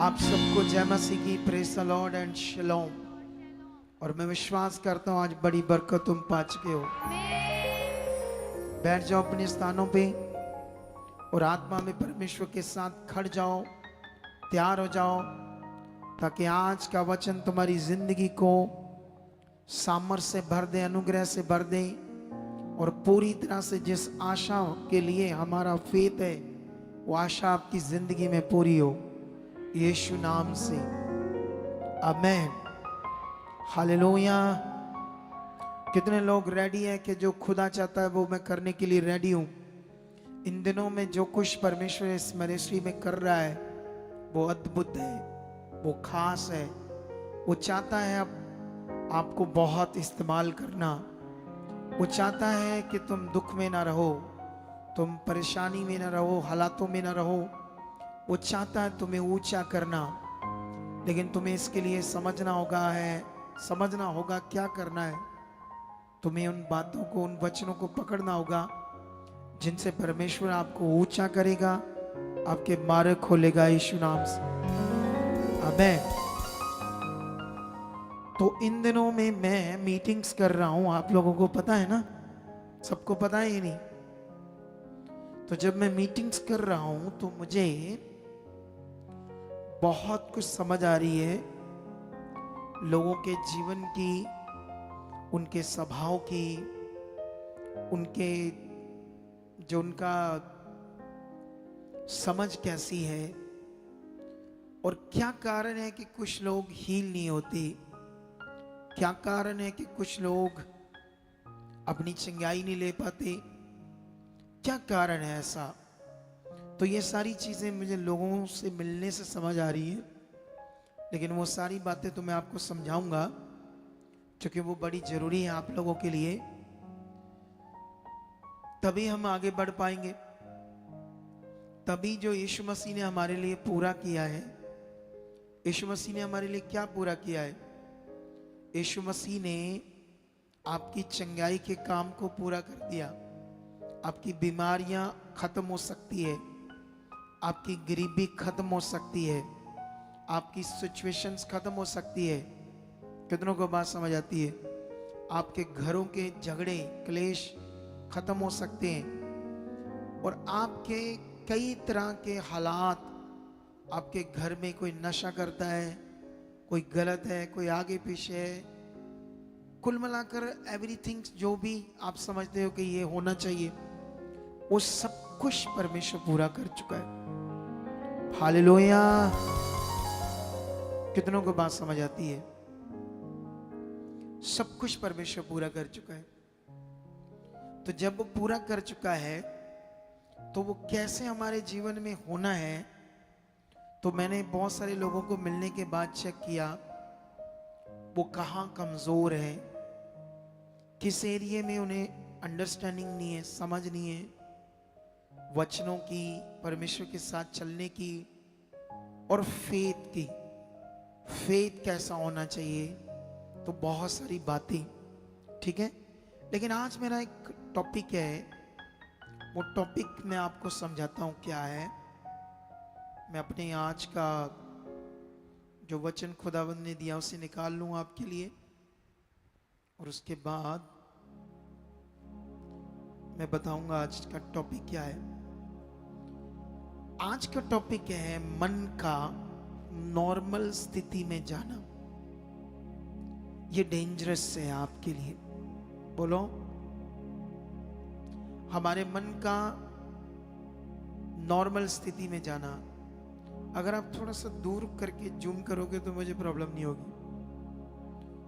आप सबको जय मसीह की, प्रेज द लॉर्ड एंड शलोम। और मैं विश्वास करता हूँ आज बड़ी बरकत तुम पा चुके हो। बैठ जाओ अपने स्थानों पे और आत्मा में परमेश्वर के साथ खड़ जाओ, तैयार हो जाओ, ताकि आज का वचन तुम्हारी जिंदगी को सामर्थ्य से भर दे, अनुग्रह से भर दे, और पूरी तरह से जिस आशा के लिए हमारा फेथ है वो आशा आपकी जिंदगी में पूरी हो, यीशु नाम से, आमेन, हालेलुया। कितने लोग रेडी हैं कि जो खुदा चाहता है वो मैं करने के लिए रेडी हूं। इन दिनों में जो कुछ परमेश्वर इस मिनिस्ट्री में कर रहा है वो अद्भुत है, वो खास है। वो चाहता है अब आपको बहुत इस्तेमाल करना। वो चाहता है कि तुम दुख में ना रहो, तुम परेशानी में ना रहो, हालातों में ना रहो। वो चाहता है तुम्हें ऊंचा करना, लेकिन तुम्हें इसके लिए समझना होगा क्या करना है। तुम्हें उन बातों को, उन वचनों को पकड़ना होगा जिनसे परमेश्वर आपको ऊंचा करेगा, आपके मार्ग खोलेगा यीशु नाम से, आमेन। तो इन दिनों में मैं मीटिंग्स कर रहा हूं, आप लोगों को पता है ना, सबको पता है ये नहीं? तो जब मैं मीटिंग्स कर रहा हूं तो मुझे बहुत कुछ समझ आ रही है, लोगों के जीवन की, उनके स्वभाव की, उनके जो उनका समझ कैसी है, और क्या कारण है कि कुछ लोग हील नहीं होते, क्या कारण है कि कुछ लोग अपनी चंगाई नहीं ले पाते, क्या कारण है ऐसा। तो ये सारी चीजें मुझे लोगों से मिलने से समझ आ रही है, लेकिन वो सारी बातें तो मैं आपको समझाऊंगा क्योंकि वो बड़ी जरूरी है आप लोगों के लिए, तभी हम आगे बढ़ पाएंगे। तभी जो यीशु मसीह ने हमारे लिए पूरा किया है, यीशु मसीह ने हमारे लिए क्या पूरा किया है? यीशु मसीह ने आपकी चंगाई के काम को पूरा कर दिया। आपकी बीमारियां खत्म हो सकती है, आपकी गरीबी खत्म हो सकती है, आपकी सिचुएशंस खत्म हो सकती है। कितनों को बात समझ आती है? आपके घरों के झगड़े, क्लेश खत्म हो सकते हैं, और आपके कई तरह के हालात, आपके घर में कोई नशा करता है, कोई गलत है, कोई आगे पीछे है, कुल मिलाकर एवरीथिंग जो भी आप समझते हो कि ये होना चाहिए, वो सब कुछ परमेश्वर पूरा कर चुका है। हालेलुया। कितनों को बात समझ आती है? सब कुछ परमेश्वर पूरा कर चुका है। तो जब वो पूरा कर चुका है तो वो कैसे हमारे जीवन में होना है, तो मैंने बहुत सारे लोगों को मिलने के बाद चेक किया वो कहाँ कमजोर है, किस एरिया में उन्हें अंडरस्टैंडिंग नहीं है, समझ नहीं है वचनों की, परमेश्वर के साथ चलने की, और फेथ कैसा होना चाहिए। तो बहुत सारी बातें, ठीक है। लेकिन आज मेरा एक टॉपिक है, वो टॉपिक मैं आपको समझाता हूं क्या है। मैं अपने आज का जो वचन खुदावंद ने दिया उसे निकाल लूं आपके लिए, और उसके बाद मैं बताऊंगा आज का टॉपिक क्या है। आज का टॉपिक है मन का नॉर्मल स्थिति में जाना। ये डेंजरस है आपके लिए। बोलो, हमारे मन का नॉर्मल स्थिति में जाना। अगर आप थोड़ा सा दूर करके जूम करोगे तो मुझे प्रॉब्लम नहीं होगी,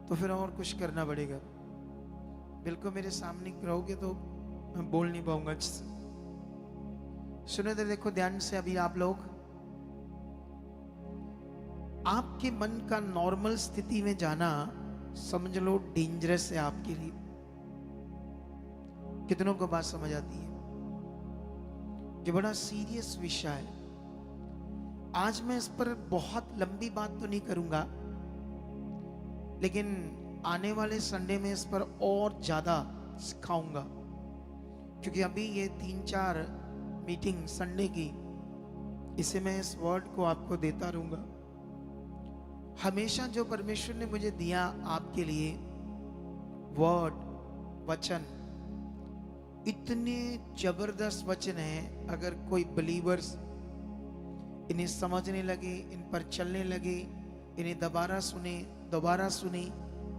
तो फिर और कुछ करना पड़ेगा। बिल्कुल मेरे सामने रहोगे तो मैं बोल नहीं पाऊंगा अच्छे से। सुनो तो देखो ध्यान से अभी आप लोग, आपके मन का नॉर्मल स्थिति में जाना समझ लो डेंजरस है आपके लिए। कितनों को बात समझ आती है? ये बड़ा सीरियस विषय है। आज मैं इस पर बहुत लंबी बात तो नहीं करूंगा, लेकिन आने वाले संडे में इस पर और ज्यादा सिखाऊंगा, क्योंकि अभी ये 3-4 मीटिंग संडे की, इसे मैं इस वर्ड को आपको देता रहूंगा। हमेशा जो परमेश्वर ने मुझे दिया आपके लिए वर्ड, वचन, इतने जबरदस्त वचन है। अगर कोई बिलीवर्स इन्हें समझने लगे, इन पर चलने लगे, इन्हें दोबारा सुने,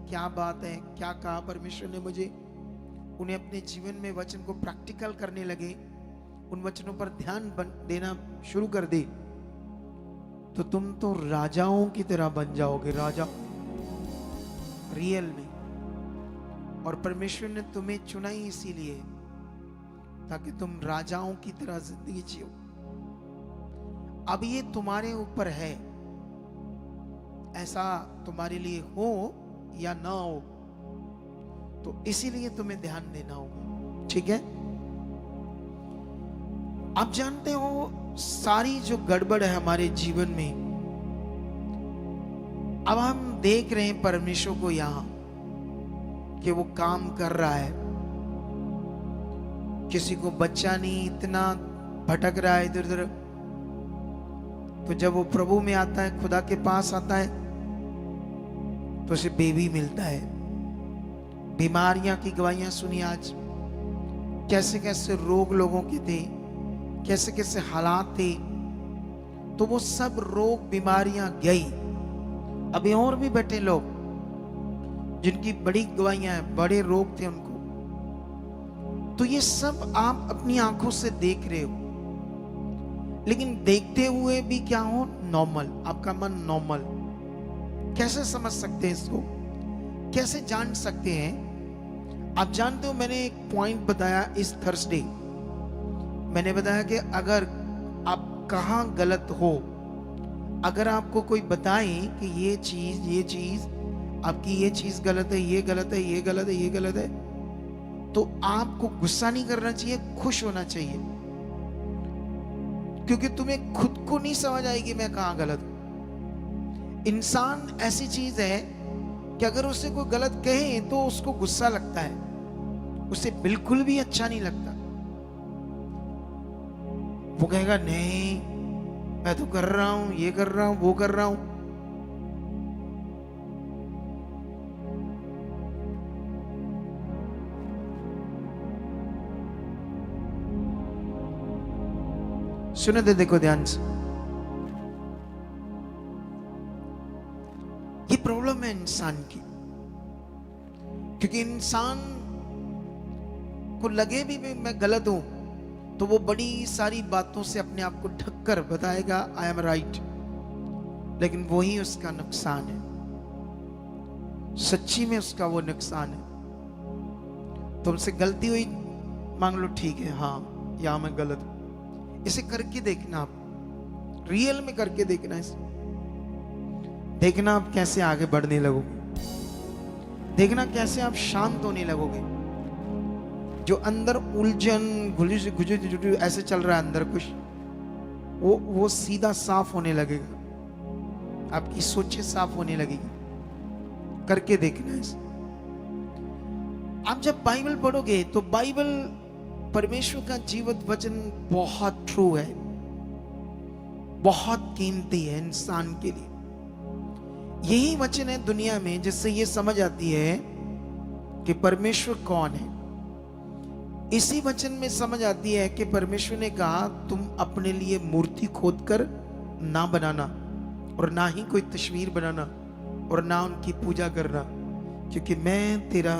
क्या बात है, क्या कहा परमेश्वर ने मुझे, उन्हें अपने जीवन में वचन को प्रैक्टिकल करने लगे, उन वचनों पर ध्यान देना शुरू कर दे, तो तुम तो राजाओं की तरह बन जाओगे, राजा रियल में। और परमेश्वर ने तुम्हें चुना ही इसीलिए ताकि तुम राजाओं की तरह जिंदगी जियो। अब ये तुम्हारे ऊपर है, ऐसा तुम्हारे लिए हो या ना हो, तो इसीलिए तुम्हें ध्यान देना होगा, ठीक है। आप जानते हो सारी जो गड़बड़ है हमारे जीवन में, अब हम देख रहे हैं परमेश्वर को यहां कि वो काम कर रहा है। किसी को बच्चा नहीं, इतना भटक रहा है इधर उधर, तो जब वो प्रभु में आता है, खुदा के पास आता है, तो उसे बेबी मिलता है। बीमारियां की गवाहियां सुनी आज, कैसे कैसे रोग लोगों के थे, कैसे कैसे हालात थे, तो वो सब रोग बीमारियां गई। अभी और भी बैठे लोग जिनकी बड़ी गवाहियां हैं, बड़े रोग थे उनको, तो ये सब आप अपनी आंखों से देख रहे हो। लेकिन देखते हुए भी क्या हो, नॉर्मल, आपका मन नॉर्मल। कैसे समझ सकते हैं इसको, कैसे जान सकते हैं? आप जानते हो, मैंने एक पॉइंट बताया इस थर्सडे, मैंने बताया कि अगर आप कहां गलत हो, अगर आपको कोई बताए कि ये चीज आपकी, ये चीज गलत है, ये गलत है, ये गलत है, ये गलत है, तो आपको गुस्सा नहीं करना चाहिए, खुश होना चाहिए, क्योंकि तुम्हें खुद को नहीं समझ आएगी मैं कहां गलत हूं। इंसान ऐसी चीज है कि अगर उसे कोई गलत कहे तो उसको गुस्सा लगता है, उसे बिल्कुल भी अच्छा नहीं लगता। वो कहेगा नहीं, मैं तो कर रहा हूं, ये कर रहा हूं, वो कर रहा हूं। सुने दे, देखो ध्यान से, ये प्रॉब्लम है इंसान की, क्योंकि इंसान को लगे भी मैं गलत हूं, तो वो बड़ी सारी बातों से अपने आप को ढककर बताएगा आई एम राइट, लेकिन वही उसका नुकसान है, सच्ची में उसका वो नुकसान है। तुमसे गलती हुई, मान लो ठीक है, हाँ यहां मैं गलत हूं, इसे करके देखना, आप रियल में करके देखना, इसे देखना आप कैसे आगे बढ़ने लगोगे, देखना कैसे आप शांत होने लगोगे। जो अंदर उलझन घुल ऐसे चल रहा है अंदर कुछ, वो सीधा साफ होने लगेगा, आपकी सोचें साफ होने लगेगी। करके देखना इसे। आप जब बाइबल पढ़ोगे तो बाइबल, परमेश्वर का जीवित वचन बहुत ट्रू है, बहुत कीमती है इंसान के लिए। यही वचन है दुनिया में जिससे ये समझ आती है कि परमेश्वर कौन है। इसी वचन में समझ आती है कि परमेश्वर ने कहा तुम अपने लिए मूर्ति खोदकर ना बनाना, और ना ही कोई तस्वीर बनाना, और ना उनकी पूजा करना, क्योंकि मैं तेरा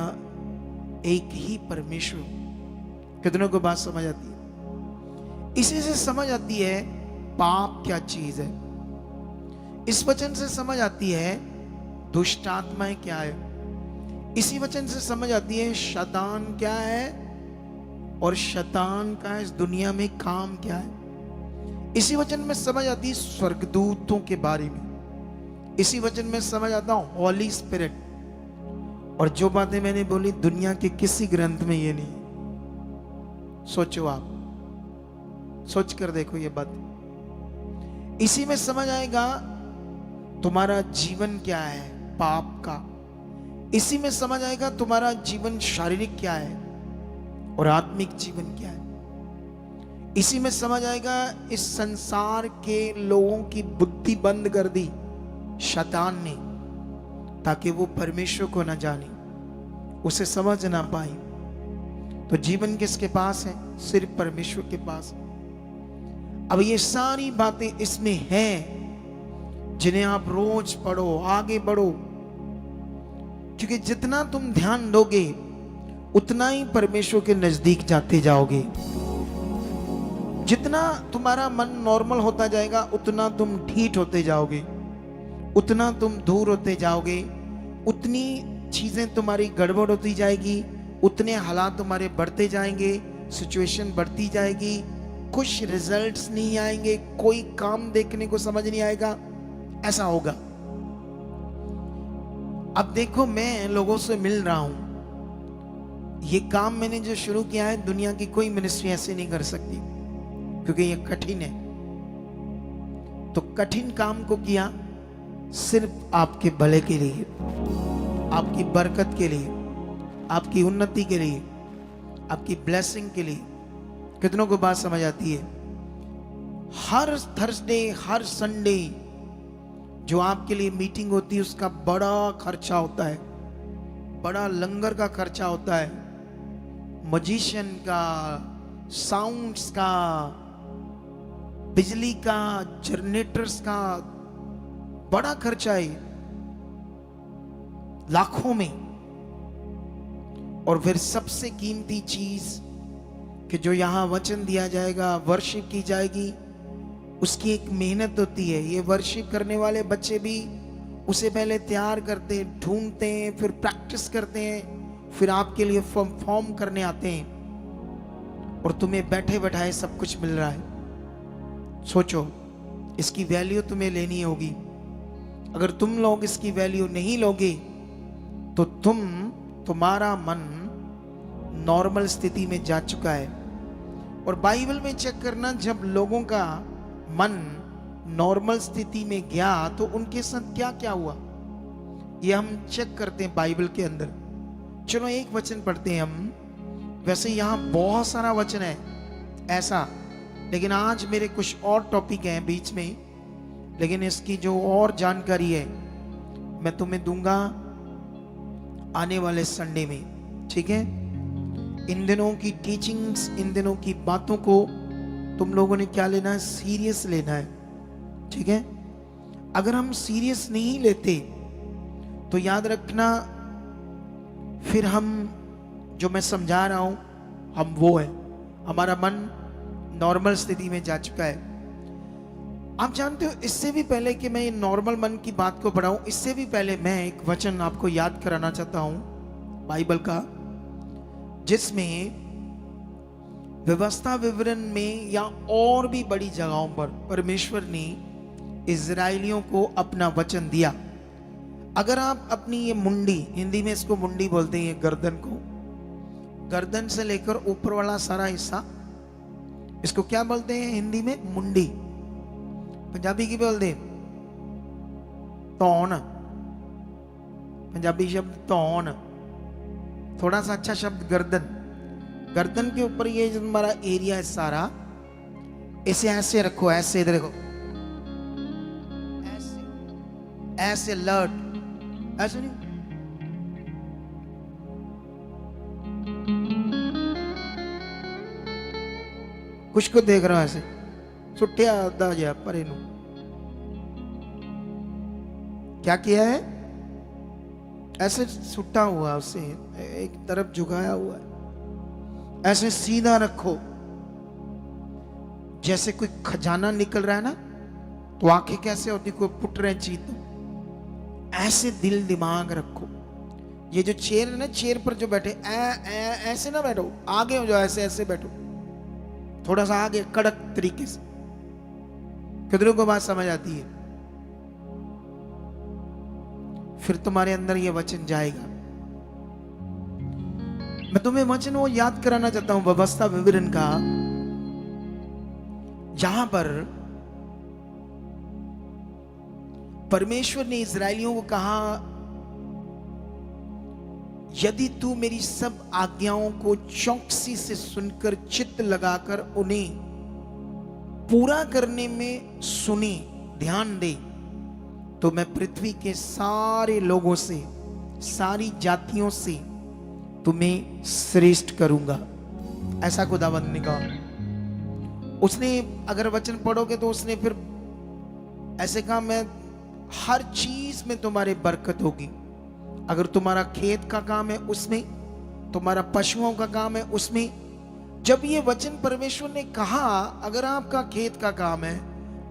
एक ही परमेश्वर हूं। कितनों को बात समझ आती है? इसी से समझ आती है पाप क्या चीज है, इस वचन से समझ आती है दुष्ट आत्माएं क्या है, इसी वचन से समझ आती है शैतान क्या है, और शैतान का इस दुनिया में काम क्या है। इसी वचन में समझ आती है स्वर्गदूतों के बारे में, इसी वचन में समझ आता हॉली स्पिरिट। और जो बातें मैंने बोली दुनिया के किसी ग्रंथ में ये नहीं। सोचो, आप सोच कर देखो ये बात। इसी में समझ आएगा तुम्हारा जीवन क्या है पाप का, इसी में समझ आएगा तुम्हारा जीवन शारीरिक क्या है और आत्मिक जीवन क्या है। इसी में समझ आएगा इस संसार के लोगों की बुद्धि बंद कर दी, शैतान ने, ताकि वो परमेश्वर को न जाने, उसे समझ ना पाए। तो जीवन किसके पास है? सिर्फ परमेश्वर के पास। अब ये सारी बातें इसमें हैं जिन्हें आप रोज पढ़ो, आगे बढ़ो, क्योंकि जितना तुम ध्यान दोगे उतना ही परमेश्वर के नजदीक जाते जाओगे। जितना तुम्हारा मन नॉर्मल होता जाएगा उतना तुम ढीठ होते जाओगे, उतना तुम दूर होते जाओगे, उतनी चीजें तुम्हारी गड़बड़ होती जाएगी, उतने हालात तुम्हारे बढ़ते जाएंगे, सिचुएशन बढ़ती जाएगी, कुछ रिजल्ट्स नहीं आएंगे, कोई काम देखने को समझ नहीं आएगा, ऐसा होगा। अब देखो, मैं लोगों से मिल रहा हूं, ये काम मैंने जो शुरू किया है, दुनिया की कोई मिनिस्ट्री ऐसे नहीं कर सकती, क्योंकि ये कठिन है। तो कठिन काम को किया सिर्फ आपके भले के लिए, आपकी बरकत के लिए, आपकी उन्नति के लिए, आपकी ब्लेसिंग के लिए। कितनों को बात समझ आती है? हर थर्सडे, हर संडे जो आपके लिए मीटिंग होती है, उसका बड़ा खर्चा होता है, बड़ा लंगर का खर्चा होता है, मजिशियन का, साउंड्स का, बिजली का, जनरेटर्स का, बड़ा खर्चा है, लाखों में। और फिर सबसे कीमती चीज कि जो यहां वचन दिया जाएगा, वर्शिप की जाएगी, उसकी एक मेहनत होती है। ये वर्शिप करने वाले बच्चे भी उसे पहले तैयार करते हैं, ढूंढते हैं, फिर प्रैक्टिस करते हैं, फिर आपके लिए फॉर्म करने आते हैं, और तुम्हें बैठे बैठाए सब कुछ मिल रहा है। सोचो, इसकी वैल्यू तुम्हें लेनी होगी। अगर तुम लोग इसकी वैल्यू नहीं लोगे तो तुम्हारा मन नॉर्मल स्थिति में जा चुका है। और बाइबल में चेक करना, जब लोगों का मन नॉर्मल स्थिति में गया तो उनके साथ क्या क्या हुआ, ये हम चेक करते हैं बाइबल के अंदर। चलो एक वचन पढ़ते हैं हम। वैसे यहां बहुत सारा वचन है ऐसा, लेकिन आज मेरे कुछ और टॉपिक हैं बीच में, लेकिन इसकी जो और जानकारी है मैं तुम्हें दूंगा आने वाले संडे में, ठीक है? इन दिनों की टीचिंग्स, इन दिनों की बातों को तुम लोगों ने क्या लेना है? सीरियस लेना है, ठीक है? अगर हम सीरियस नहीं लेते तो याद रखना, फिर हम जो मैं समझा रहा हूं, हम वो है, हमारा मन नॉर्मल स्थिति में जा चुका है। आप जानते हो, इससे भी पहले कि मैं नॉर्मल मन की बात को बढ़ाऊं, इससे भी पहले मैं एक वचन आपको याद कराना चाहता हूं बाइबल का, जिसमें व्यवस्था विवरण में या और भी बड़ी जगहों पर परमेश्वर ने इजराइलियों को अपना वचन दिया। अगर आप अपनी ये मुंडी, हिंदी में इसको मुंडी बोलते हैं, गर्दन को, गर्दन से लेकर ऊपर वाला सारा हिस्सा, इसको क्या बोलते हैं हिंदी में? मुंडी। पंजाबी की बोलते तौन, पंजाबी शब्द तौन। थोड़ा सा अच्छा शब्द गर्दन। गर्दन के ऊपर ये जो हमारा एरिया है सारा, इसे ऐसे रखो, ऐसे इधर देखो, ऐसे ऐसे लट, ऐसे नहीं, कुछ को देख रहा हूं ऐसे सुट्टिया आधा जा परे नु। क्या किया है? ऐसे सुट्टा हुआ, उसे एक तरफ झुकाया हुआ है, ऐसे सीधा रखो, जैसे कोई खजाना निकल रहा है ना, तो आंखें कैसे होती, कोई पुट रहे चीत, ऐसे दिल दिमाग रखो। ये जो चेयर है ना, चेयर पर जो बैठे ऐसे ना बैठो, आगे हो जाओ, ऐसे ऐसे बैठो, थोड़ा सा आगे, कड़क तरीके से। कितनों को बात समझ आती है? फिर तुम्हारे अंदर ये वचन जाएगा। मैं तुम्हें वचन वो याद कराना चाहता हूं व्यवस्था विवरण का, जहां पर परमेश्वर ने इजरायलियों को कहा, यदि तू मेरी सब आज्ञाओं को चौकसी से सुनकर, चित्त लगाकर उन्हें पूरा करने में सुने, ध्यान दे, तो मैं पृथ्वी के सारे लोगों से, सारी जातियों से तुम्हें श्रेष्ठ करूंगा, ऐसा खुदावंद ने कहा। उसने अगर वचन पढ़ोगे तो उसने फिर ऐसे कहा, मैं हर चीज में तुम्हारे बरकत होगी। अगर तुम्हारा खेत का काम है उसमें, तुम्हारा पशुओं का काम है उसमें। जब ये वचन परमेश्वर ने कहा, अगर आपका खेत का काम है,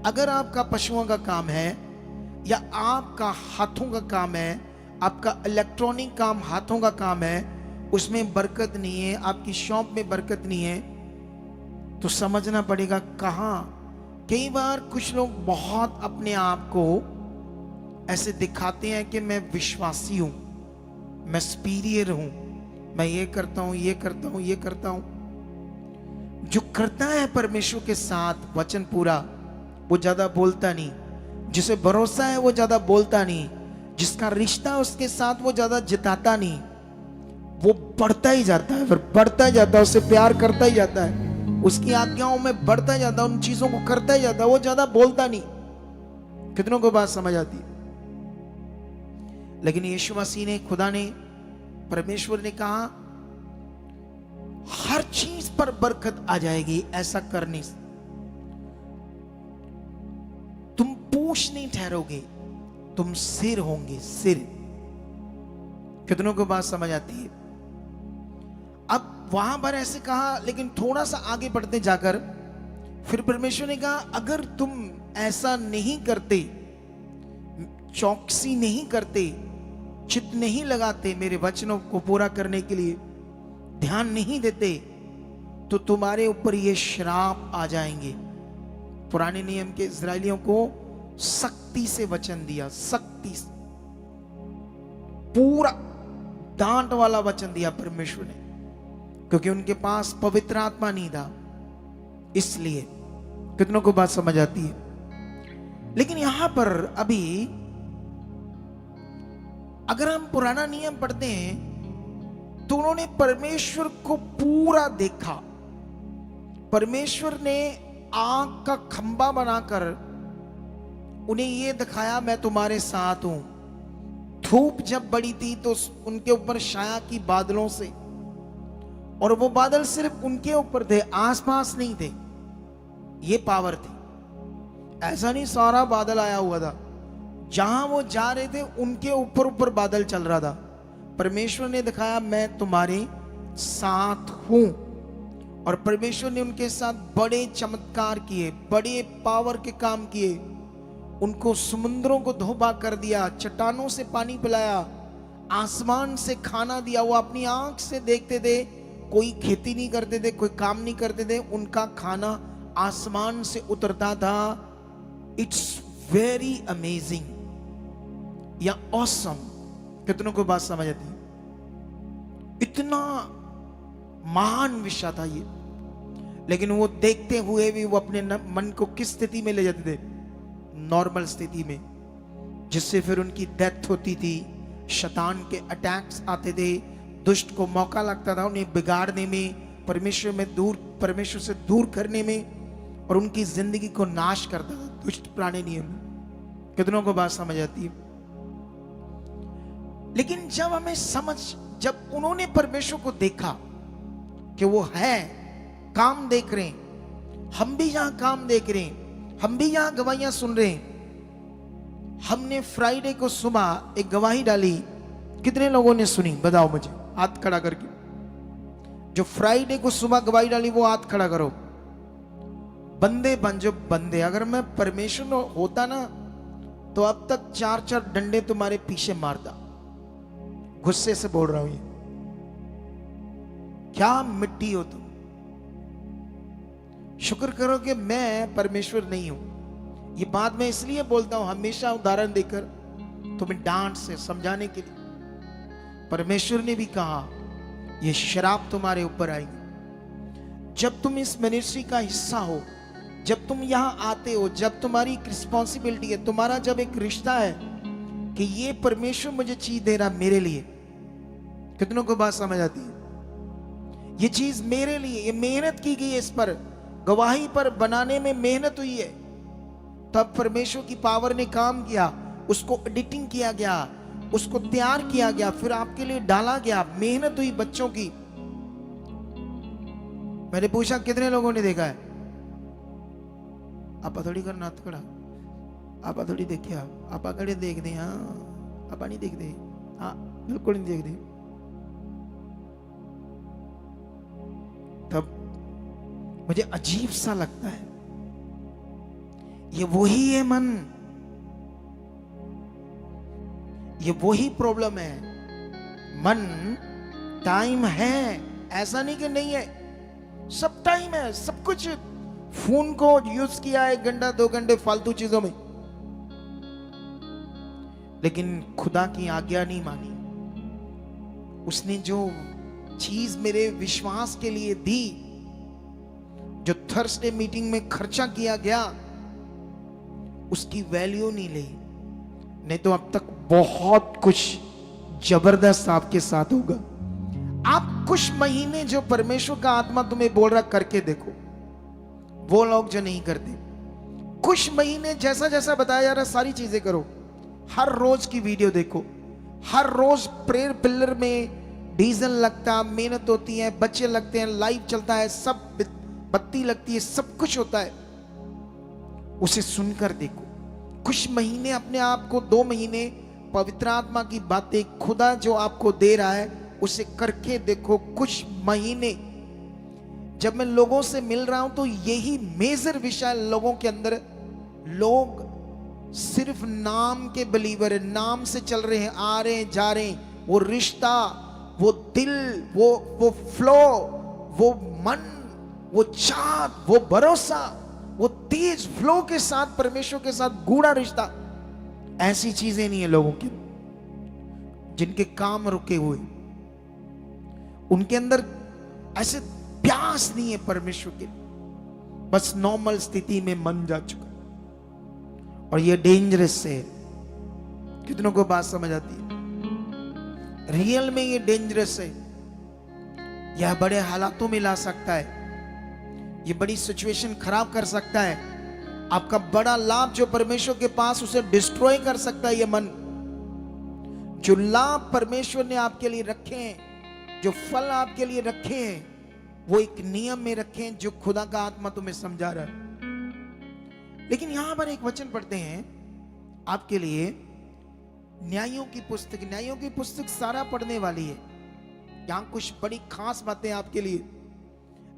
अगर आपका पशुओं का काम है, या आपका हाथों का काम है, आपका इलेक्ट्रॉनिक काम हाथों का काम है, उसमें बरकत नहीं है, आपकी शॉप में बरकत नहीं है, तो समझना पड़ेगा कहां। कई बार कुछ लोग बहुत अपने आप को ऐसे दिखाते हैं कि मैं विश्वासी हूं, मैं सुपीरियर हूं, मैं ये करता हूं, ये करता हूं, ये करता हूं। जो करता है परमेश्वर के साथ वचन पूरा, वो ज्यादा बोलता नहीं। जिसे भरोसा है वो ज्यादा बोलता नहीं। जिसका रिश्ता उसके साथ वो ज्यादा जिताता नहीं। वो बढ़ता ही जाता है, फिर बढ़ता ही जाता है, उससे प्यार करता ही जाता है, उसकी आज्ञाओं में बढ़ता ही जाता है, उन चीजों को करता ही जाता है, वो ज्यादा बोलता नहीं। कितनों को बात समझ आती है? लेकिन यीशु मसीह ने, खुदा ने, परमेश्वर ने कहा हर चीज पर बरकत आ जाएगी ऐसा करने से। तुम पूछ नहीं ठहरोगे, तुम सिर होंगे, सिर। कितनों को बात समझ आती है? अब वहां पर ऐसे कहा, लेकिन थोड़ा सा आगे बढ़ते जाकर फिर परमेश्वर ने कहा, अगर तुम ऐसा नहीं करते, चौकसी नहीं करते, चित नहीं लगाते, मेरे वचनों को पूरा करने के लिए ध्यान नहीं देते, तो तुम्हारे ऊपर ये श्राप आ जाएंगे। पुराने नियम के इस्राएलियों को सख्ती से वचन दिया, सख्ती से, पूरा डांट वाला वचन दिया परमेश्वर ने, क्योंकि उनके पास पवित्र आत्मा नहीं था। इसलिए कितनों को बात समझ आती है? लेकिन यहां पर अभी अगर हम पुराना नियम पढ़ते हैं तो उन्होंने परमेश्वर को पूरा देखा। परमेश्वर ने आग का खंबा बनाकर उन्हें यह दिखाया, मैं तुम्हारे साथ हूं। धूप जब बड़ी थी तो उनके ऊपर छाया की बादलों से, और वो बादल सिर्फ उनके ऊपर थे, आसपास नहीं थे। ये पावर थी। ऐसा नहीं सारा बादल आया हुआ था, जहां वो जा रहे थे उनके ऊपर ऊपर बादल चल रहा था। परमेश्वर ने दिखाया, मैं तुम्हारे साथ हूं। और परमेश्वर ने उनके साथ बड़े चमत्कार किए, बड़े पावर के काम किए। उनको समुद्रों को धोबा कर दिया, चट्टानों से पानी पिलाया, आसमान से खाना दिया। वो अपनी आंख से देखते थे, कोई खेती नहीं करते थे, कोई काम नहीं करते थे, उनका खाना आसमान से उतरता था। इट्स वेरी अमेजिंग या ऑसम। कितनों को बात समझ आती? इतना महान विषय था ये। लेकिन वो देखते हुए भी वो अपने मन को किस स्थिति में ले जाते थे? नॉर्मल स्थिति में, जिससे फिर उनकी डेथ होती थी। शैतान के अटैक्स आते थे, दुष्ट को मौका लगता था उन्हें बिगाड़ने में, परमेश्वर से दूर करने में, और उनकी जिंदगी को नाश करता था दुष्ट पुराने नियम। कितनों को बात समझ आती है? लेकिन जब उन्होंने परमेश्वर को देखा कि वो है, काम देख रहे हैं, हम भी यहां काम देख रहे हैं, हम भी यहां गवाहियां सुन रहे हैं। हमने फ्राइडे को सुबह एक गवाही डाली, कितने लोगों ने सुनी? बताओ मुझे, हाथ खड़ा करके। जो फ्राइडे को सुबह गवाही डाली वो हाथ खड़ा करो। बंदे बन जो बंदे। अगर मैं परमेश्वर होता ना तो अब तक 4-4 डंडे तुम्हारे पीछे मारता। गुस्से से बोल रहा हूं, ये क्या मिट्टी हो तुम। शुक्र करो कि मैं परमेश्वर नहीं हूं। ये बात मैं इसलिए बोलता हूं हमेशा उदाहरण देकर, तुम्हें डांट से समझाने के लिए। परमेश्वर ने भी कहा ये शराब तुम्हारे ऊपर आएगी। जब तुम इस मिनिस्ट्री का हिस्सा हो, जब तुम यहां आते हो, जब तुम्हारी एक रिस्पॉन्सिबिलिटी है, तुम्हारा जब एक रिश्ता है कि ये परमेश्वर मुझे चीज दे रहा मेरे लिए। कितनों को बात समझ आती है? ये चीज मेरे लिए, ये मेहनत की गई है, इस पर गवाही पर बनाने में मेहनत हुई है। तब परमेश्वर की पावर ने काम किया। उसको एडिटिंग किया गया, उसको तैयार किया गया, फिर आपके लिए डाला गया, मेहनत हुई बच्चों की। मैंने पूछा कितने लोगों ने देखा है? आप थोड़ी करना थोड़ा, आप थोड़ी देखिए, आप कड़े देख दे, हाँ आप नहीं देखते, हाँ बिल्कुल नहीं देखते। तब मुझे अजीब सा लगता है, ये वही है मन, ये वही प्रॉब्लम है। मन टाइम है, ऐसा नहीं कि नहीं है, सब टाइम है, सब कुछ। फोन को यूज किया 1 घंटा 2 घंटे फालतू चीजों में, लेकिन खुदा की आज्ञा नहीं मानी। उसने जो चीज मेरे विश्वास के लिए दी, जो थर्सडे मीटिंग में खर्चा किया गया, उसकी वैल्यू नहीं ली। नहीं तो अब तक बहुत कुछ जबरदस्त आपके साथ होगा। आप कुछ महीने जो परमेश्वर का आत्मा तुम्हें बोल रहा करके देखो, वो लोग जो नहीं करते, कुछ महीने जैसा जैसा बताया जा रहा सारी चीजें करो। हर रोज की वीडियो देखो, हर रोज प्रेयर पिलर में डीजल लगता, मेहनत होती है, बच्चे लगते हैं, लाइव चलता है, सब बत्ती लगती है, सब कुछ होता है। उसे सुनकर देखो कुछ महीने, अपने आप को 2 महीने पवित्र आत्मा की बातें खुदा जो आपको दे रहा है उसे करके देखो। कुछ महीने जब मैं लोगों से मिल रहा हूं तो यही मेजर विषय लोगों के अंदर, लोग सिर्फ नाम के बिलीवर है, नाम से चल रहे हैं, आ रहे हैं, जा रहे हैं। वो रिश्ता, वो दिल, वो फ्लो, वो मन, वो चाहत, वो भरोसा, वो तेज फ्लो के साथ परमेश्वर के साथ गूढ़ा रिश्ता, ऐसी चीजें नहीं है लोगों की। जिनके काम रुके हुए, उनके अंदर ऐसे प्यास नहीं है परमेश्वर के, बस नॉर्मल स्थिति में मन जा चुका। और ये डेंजरस है। कितनों को बात समझ आती है? रियल में ये डेंजरस है। यह बड़े हालातों में ला सकता है, ये बड़ी सिचुएशन खराब कर सकता है। आपका बड़ा लाभ जो परमेश्वर के पास, उसे डिस्ट्रॉय कर सकता है। ये मन, जो लाभ परमेश्वर ने आपके लिए रखे हैं, जो फल आपके लिए रखे हैं, वो एक नियम में रखे हैं जो खुदा का आत्मा तुम्हें समझा रहा है। लेकिन यहां पर एक वचन पढ़ते हैं आपके लिए, न्यायों की पुस्तक। न्यायों की पुस्तक सारा पढ़ने वाली है, यहां कुछ बड़ी खास बातें आपके लिए।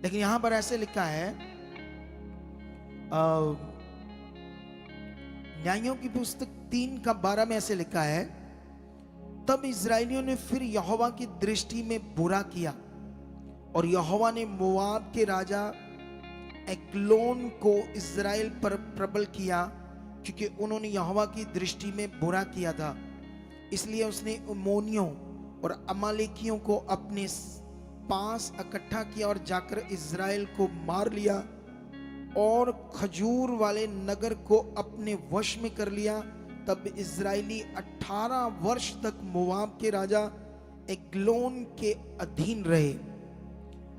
लेकिन यहां पर ऐसे लिखा है, न्यायों की पुस्तक 3:12 में ऐसे लिखा है, तब इस्राएलियों ने फिर यहोवा की दृष्टि में बुरा किया और यहोवा ने मोआब के राजा एग्लोन को इस्राएल पर प्रबल किया, क्योंकि उन्होंने यहोवा की दृष्टि में बुरा किया था। इसलिए उसने अम्मोनियों और अमालेकियों को अपने पास इकट्ठा किया और जाकर इस्राएल को मार लिया और खजूर वाले नगर को अपने वश में कर लिया। तब इस्राएली 18 वर्ष तक मोआब के राजा एग्लोन के अधीन रहे।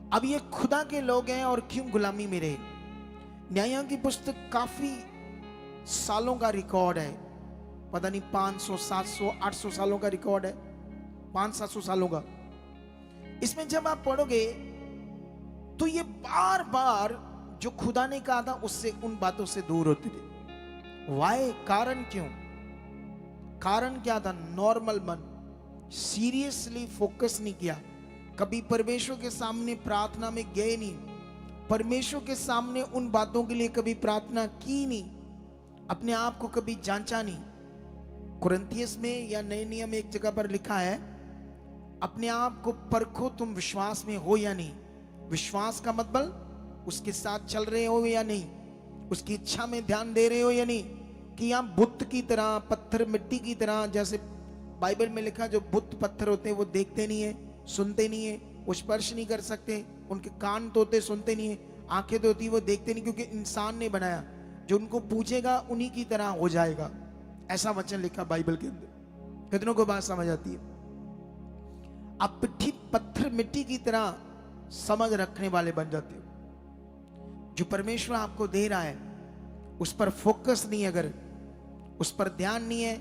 अब ये खुदा के लोग हैं और क्यों गुलामी में रहे? न्यायों की पुस्तक काफी सालों का रिकॉर्ड है, पता नहीं 500, 700, 800 सालों का रिकॉर्ड है, 500-700 सालों का। इसमें जब आप पढ़ोगे तो ये बार बार जो खुदा ने कहा था उससे, उन बातों से दूर होते थे। वाई? कारण क्यों? कारण क्या था? नॉर्मल मन, सीरियसली फोकस नहीं किया, कभी परमेश्वर के सामने प्रार्थना में गए नहीं, परमेश्वर के सामने उन बातों के लिए कभी प्रार्थना की नहीं, अपने आप को कभी जांचा नहीं। कुरिन्थियस में या नए नियम में एक जगह पर लिखा है, अपने आप को परखो तुम विश्वास में हो या नहीं। विश्वास का मतलब उसके साथ चल रहे हो या नहीं, उसकी इच्छा में ध्यान दे रहे हो या नहीं, कि आप बुत की तरह, पत्थर मिट्टी की तरह, जैसे बाइबल में लिखा, जो बुत पत्थर होते हैं वो देखते नहीं है, सुनते नहीं है, वो स्पर्श नहीं कर सकते, उनके कान तो होते सुनते नहीं है, आंखें तो होती वो देखते नहीं, क्योंकि इंसान ने बनाया, जो उनको पूछेगा उन्हीं की तरह हो जाएगा। ऐसा वचन लिखा बाइबल के अंदर। कितनों को बात समझ आती है? आप पिट्ठी पत्थर मिट्टी की तरह समझ रखने वाले बन जाते हो। जो परमेश्वर आपको दे रहा है उस पर फोकस नहीं, अगर उस पर ध्यान नहीं है,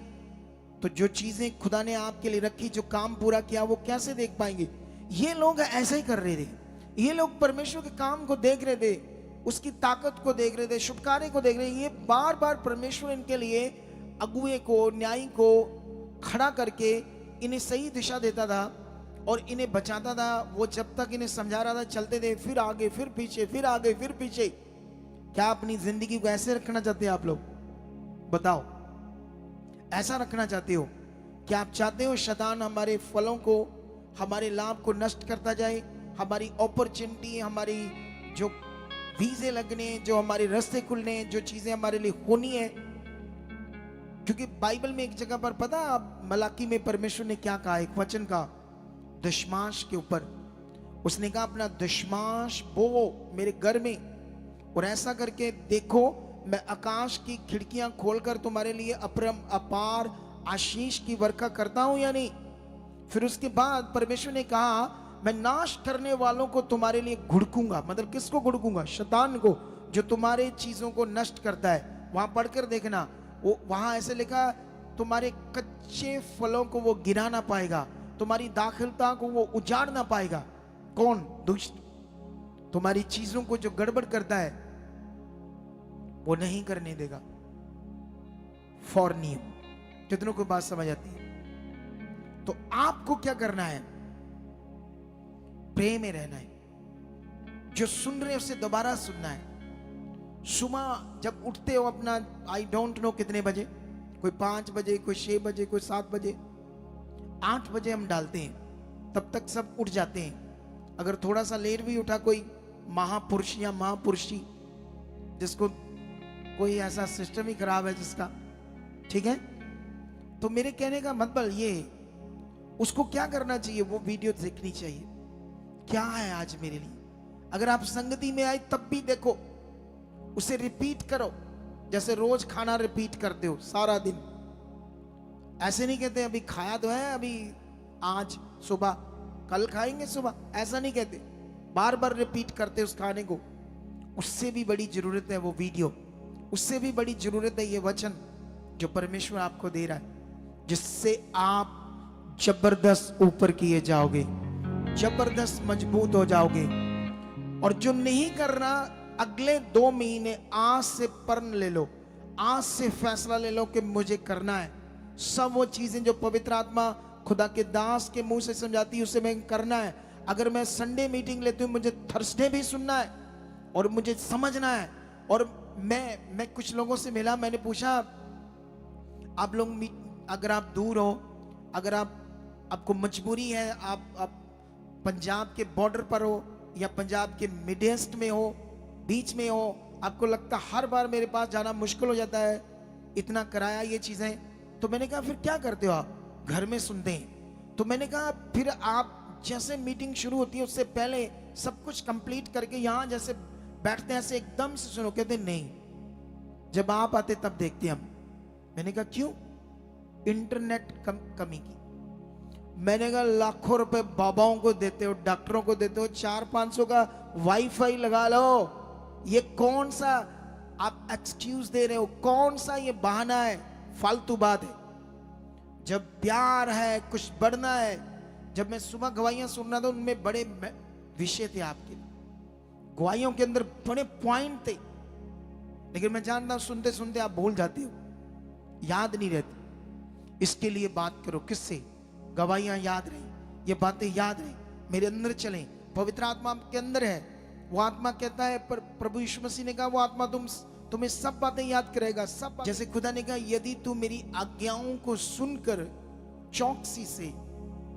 तो जो चीजें खुदा ने आपके लिए रखी, जो काम पूरा किया, वो कैसे देख पाएंगे? ये लोग ऐसे ही कर रहे थे। ये लोग परमेश्वर के काम को देख रहे थे, उसकी ताकत को देख रहे थे, शुभ कार्य को देख रहे थे। ये बार बार परमेश्वर इनके लिए अगुए को, न्यायी को खड़ा करके इन्हें सही दिशा देता था और इन्हें बचाता था। वो जब तक इन्हें समझा रहा था चलते थे, फिर आगे फिर पीछे, फिर आगे फिर पीछे। क्या अपनी जिंदगी को ऐसे रखना चाहते हैं आप लोग? बताओ, ऐसा रखना चाहते हो? क्या आप चाहते हो शैतान हमारे फलों को, हमारे लाभ को नष्ट करता जाए? हमारी अपॉर्चुनिटी, हमारी जो वीजे लगने, जो हमारे रास्ते खुलने, जो चीजें हमारे लिए होनी है। क्योंकि बाइबल में एक जगह पर पता आप, मलाकी में परमेश्वर ने क्या कहा, एक वचन का दशमांश के ऊपर उसने कहा, अपना दशमांश बो मेरे घर में, और ऐसा करके देखो मैं आकाश की खिड़कियां खोलकर तुम्हारे लिए अपरम अपार आशीष की वर्षा करता हूं या नहीं। फिर उसके बाद परमेश्वर ने कहा, मैं नाश करने वालों को तुम्हारे लिए घुड़कूंगा। मतलब किसको घुड़कूंगा? शैतान को, जो तुम्हारे चीजों को नष्ट करता है। वहां पढ़कर देखना, वो वहां ऐसे लिखा, तुम्हारे कच्चे फलों को वो गिरा ना पाएगा, तुम्हारी दाखिलता को वो उजाड़ ना पाएगा। कौन? दुष्ट। तुम्हारी चीजों को जो गड़बड़ करता है वो नहीं करने देगा। फॉर नियम। कितनों को बात समझ आती है? तो आपको क्या करना है? प्रेम में रहना है। जो सुन रहे उसे दोबारा सुनना है। सुबह जब उठते हो अपना, आई डोंट नो कितने बजे, कोई 5 बजे, कोई 6 बजे, कोई 7 बजे, 8 बजे हम डालते हैं, तब तक सब उठ जाते हैं। अगर थोड़ा सा लेट भी उठा कोई महापुरुष या महापुरुषी, जिसको कोई ऐसा सिस्टम ही खराब है जिसका, ठीक है, तो मेरे कहने का मतलब ये, उसको क्या करना चाहिए? वो वीडियो देखनी चाहिए, क्या है आज मेरे लिए। अगर आप संगति में आए तब भी देखो, उसे रिपीट करो, जैसे रोज खाना रिपीट करते हो सारा दिन। ऐसे नहीं कहते अभी खाया तो है, अभी आज सुबह, कल खाएंगे सुबह, ऐसा नहीं कहते। बार बार रिपीट करते उस खाने को। उससे भी बड़ी जरूरत है वो वीडियो, उससे भी बड़ी जरूरत है ये वचन जो परमेश्वर आपको दे रहा है, जिससे आप जबरदस्त ऊपर किए जाओगे, जबरदस्त मजबूत हो जाओगे। और जो नहीं करना, अगले 2 महीने आज से प्रण ले लो, आज से फैसला ले लो कि मुझे करना है। सब वो चीजें जो पवित्र आत्मा खुदा के दास के मुंह से समझाती है, उसे मैं करना है। अगर मैं संडे मीटिंग लेती हूँ, मुझे थर्सडे भी सुनना है और मुझे समझना है। और मैं कुछ लोगों से मिला, मैंने पूछा, आप लोग अगर आप दूर हो, अगर आपको मजबूरी है, आप पंजाब के बॉर्डर पर हो या पंजाब के मिडेस्ट में हो, बीच में हो, आपको लगता हर बार मेरे पास जाना मुश्किल हो जाता है, इतना किराया, ये चीजें, तो मैंने कहा फिर क्या करते हो आप? घर में सुनते हैं। तो मैंने कहा फिर आप जैसे मीटिंग शुरू होती है उससे पहले सब कुछ कंप्लीट करके यहां जैसे बैठते हैं, ऐसे एकदम से सुनो। कहते नहीं, जब आप आते तब देखते हम। मैंने कहा क्यों? इंटरनेट कमी की। मैंने कहा लाखों रुपए बाबाओं को देते हो, डॉक्टरों को देते हो, 400-500 का वाईफाई लगा लो। ये कौन सा आप एक्सक्यूज दे रहे हो? कौन सा ये बहाना है? फालतू बात है। जब प्यार है, कुछ बढ़ना है। जब मैं सुबह गवाहियां सुन रहा था, उनमें बड़े विषय थे आपके, गवाहियों के अंदर बड़े पॉइंट थे, लेकिन मैं जानता हूं सुनते सुनते आप भूल जाते हो, याद नहीं रहती। इसके लिए बात करो, किससे? गवाहियां याद रही, ये बातें याद रही, मेरे अंदर चलें। पवित्र आत्मा आपके अंदर है। वो आत्मा कहता है, पर प्रभु यीशु मसीह ने कहा वो आत्मा तुम्हें सब बातें याद करेगा, सब। जैसे खुदा ने कहा, यदि तू मेरी आज्ञाओं को सुनकर चौकसी से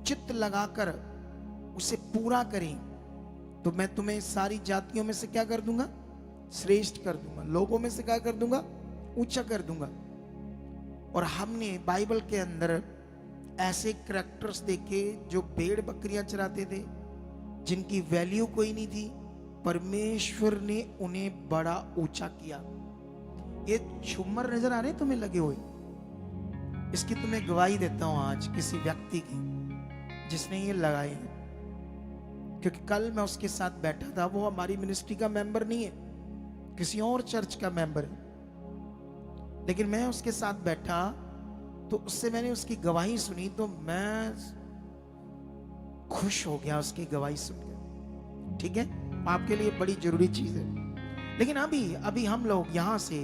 चित्त लगाकर उसे पूरा करें, तो मैं तुम्हें सारी जातियों में से क्या कर दूंगा? श्रेष्ठ कर दूंगा। लोगों में से क्या कर दूंगा? ऊंचा कर दूंगा। और हमने बाइबल के अंदर ऐसे करैक्टर्स देखे जो भेड़ बकरियां चराते थे, जिनकी वैल्यू कोई नहीं थी, परमेश्वर ने उन्हें बड़ा ऊंचा किया। ये झूमर नजर आ रहे तुम्हें लगे हुए, इसकी तुम्हें गवाही देता हूं आज किसी व्यक्ति की जिसने ये लगाए हैं। क्योंकि कल मैं उसके साथ बैठा था, वो हमारी मिनिस्ट्री का मेंबर नहीं है, किसी और चर्च का मेंबर है, लेकिन मैं उसके साथ बैठा तो उससे मैंने उसकी गवाही सुनी तो मैं खुश हो गया उसकी गवाही सुन के। ठीक है, आपके लिए बड़ी जरूरी चीज है। लेकिन अभी अभी हम लोग यहां से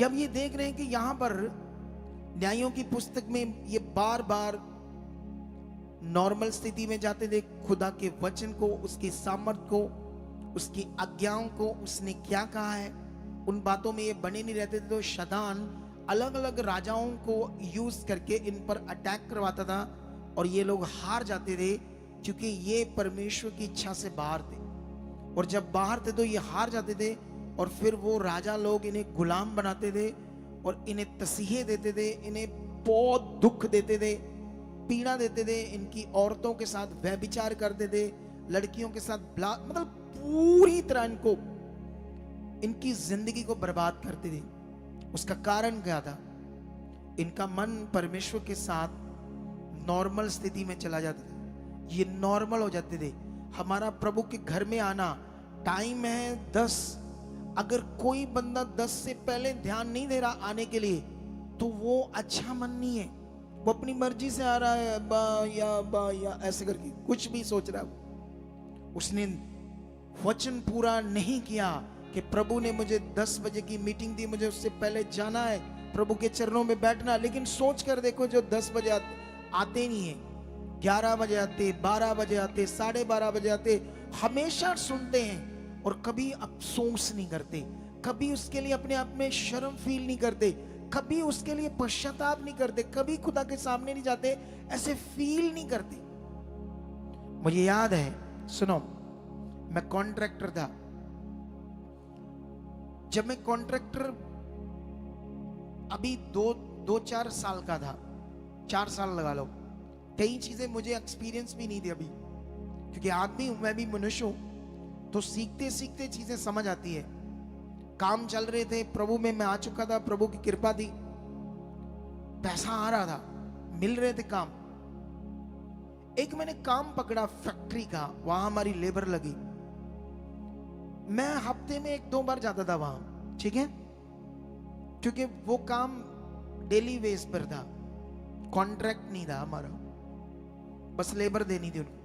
अब ये देख रहे हैं कि यहां पर न्यायों की पुस्तक में ये बार बार नॉर्मल स्थिति में जाते थे, खुदा के वचन को, उसके सामर्थ्य को, उसकी आज्ञाओं को उसने क्या कहा है उन बातों में ये बने नहीं रहते थे। तो शैतान अलग अलग राजाओं को यूज करके इन पर अटैक करवाता था और ये लोग हार जाते थे क्योंकि ये परमेश्वर की इच्छा से बाहर थे। और जब बाहर थे तो ये हार जाते थे और फिर वो राजा लोग इन्हें गुलाम बनाते थे और इन्हें तसीहे देते थे, इन्हें बहुत दुख देते थे, पीड़ा देते थे, इनकी औरतों के साथ व्यभिचार करते थे, लड़कियों के साथ मतलब पूरी तरह इनको इनकी जिंदगी को बर्बाद करते थे। उसका कारण क्या था? इनका मन परमेश्वर के साथ नॉर्मल स्थिति में चला जाता था, ये नॉर्मल हो जाते थे। हमारा प्रभु के घर में आना टाइम है 10, अगर कोई बंदा 10 से पहले ध्यान नहीं दे रहा आने के लिए तो वो अच्छा मन नहीं है, वो अपनी मर्जी से आ रहा है, बा या ऐसे करके कुछ भी सोच रहा है। उसने वचन पूरा नहीं किया कि प्रभु ने मुझे 10 बजे की मीटिंग दी, मुझे उससे पहले जाना है प्रभु के चरणों में बैठना। लेकिन सोच कर देखो, जो 10 बजे आते नहीं है, 11 बजे आते, 12 बजे आते, 12:30 बजे आते, हमेशा सुनते हैं और कभी अफसोस नहीं करते, कभी उसके लिए अपने आप में शर्म फील नहीं करते, कभी उसके लिए पश्चाताप नहीं करते, कभी खुदा के सामने नहीं जाते, ऐसे फील नहीं करते। मुझे याद है, सुनो, मैं कॉन्ट्रैक्टर था। जब मैं कॉन्ट्रैक्टर अभी 2-4 साल का था, 4 साल लगा लो, कई चीजें मुझे एक्सपीरियंस भी नहीं थी अभी, क्योंकि आदमी हूं, मैं भी मनुष्य हूं, तो सीखते सीखते चीजें समझ आती है। काम चल रहे थे, प्रभु में मैं आ चुका था, प्रभु की कृपा थी, पैसा आ रहा था, मिल रहे थे काम। एक मैंने काम पकड़ा फैक्ट्री का, वहां हमारी लेबर लगी। मैं हफ्ते में 1-2 बार जाता था वहां, ठीक है, क्योंकि वो काम डेली बेस पर था, कॉन्ट्रैक्ट नहीं था हमारा, बस लेबर देनी थी उनको।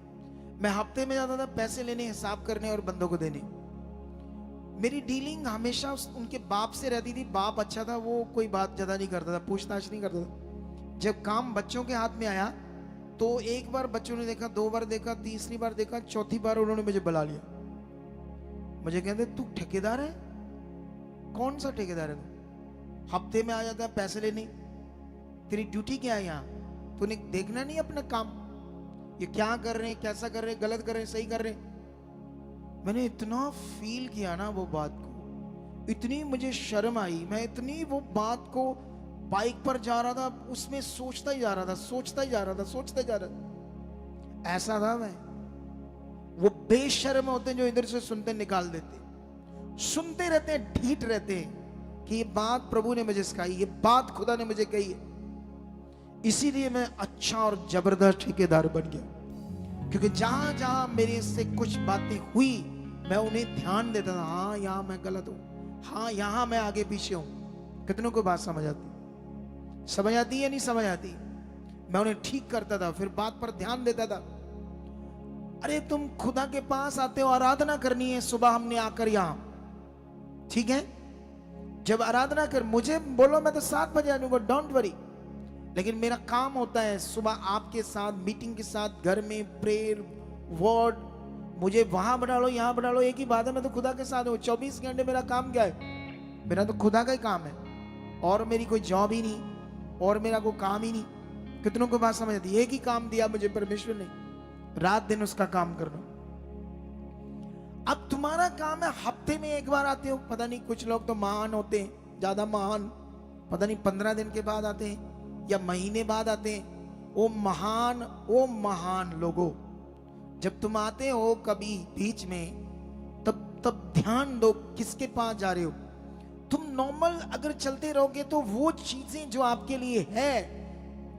मैं हफ्ते में जाता था पैसे लेने, हिसाब करने और बंदों को देने। मेरी डीलिंग हमेशा उनके बाप से रहती थी। बाप अच्छा था, वो कोई बात ज्यादा नहीं करता था, पूछताछ नहीं करता था। जब काम बच्चों के हाथ में आया तो एक बार बच्चों ने देखा, 2 बार देखा, तीसरी बार देखा, चौथी बार उन्होंने मुझे बुला लिया। मुझे कहते, तू ठेकेदार है? कौन सा ठेकेदार है तू? हफ्ते में आ जाता है पैसे लेने, तेरी ड्यूटी क्या है यहाँ? तूने देखना नहीं अपना काम, ये क्या कर रहे हैं, कैसा कर रहे हैं, गलत कर रहे हैं, सही कर रहे हैं। मैंने इतना फील किया ना वो बात को, इतनी मुझे शर्म आई, मैं इतनी वो बात को बाइक पर जा रहा था, उसमें सोचता ही जा रहा था, सोचता ही जा रहा था, सोचता ही जा रहा था। ऐसा था मैं। वो बेशर्म होते हैं जो इधर से सुनते निकाल देते, सुनते रहते हैं, ढीठ रहते हैं कि ये बात प्रभु ने मुझे सिखाई, ये बात खुदा ने मुझे कही है। इसीलिए मैं अच्छा और जबरदस्त ठेकेदार बन गया, क्योंकि जहां जहां मेरे से कुछ बातें हुई मैं उन्हें ध्यान देता था, हाँ यहां मैं गलत हूं, हाँ यहां मैं आगे पीछे हूं। कितनों को बात समझ आती? समझ आती है नहीं समझ आती? मैं उन्हें ठीक करता था, फिर बात पर ध्यान देता था। अरे तुम खुदा के पास आते हो, आराधना करनी है, सुबह हमने आकर यहां, ठीक है, जब आराधना कर मुझे बोलो, मैं तो 7 बजे आ जाऊंगा, डोंट वरी। लेकिन मेरा काम होता है सुबह आपके साथ मीटिंग के साथ, घर में प्रेयर वर्ड, मुझे वहां बना लो, यहां बना लो, एक ही बात है, मैं तो खुदा के साथ हूं। 24 घंटे मेरा काम क्या है? मेरा तो खुदा का ही काम है, और मेरी कोई जॉब ही नहीं, और मेरा कोई काम ही नहीं। कितनों को बात समझ आती? एक ही काम दिया मुझे परमेश्वर ने, रात दिन उसका काम करना। अब तुम्हारा काम है, हफ्ते में 1 बार आते हो, पता नहीं कुछ लोग तो महान होते हैं, ज्यादा महान, पता नहीं 15 दिन के बाद आते हैं या महीने बाद आते हैं। ओ महान लोगों, जब तुम आते हो कभी बीच में, तब ध्यान दो किसके पास जा रहे हो। तुम नॉर्मल अगर चलते रहोगे तो वो चीजें जो आपके लिए है,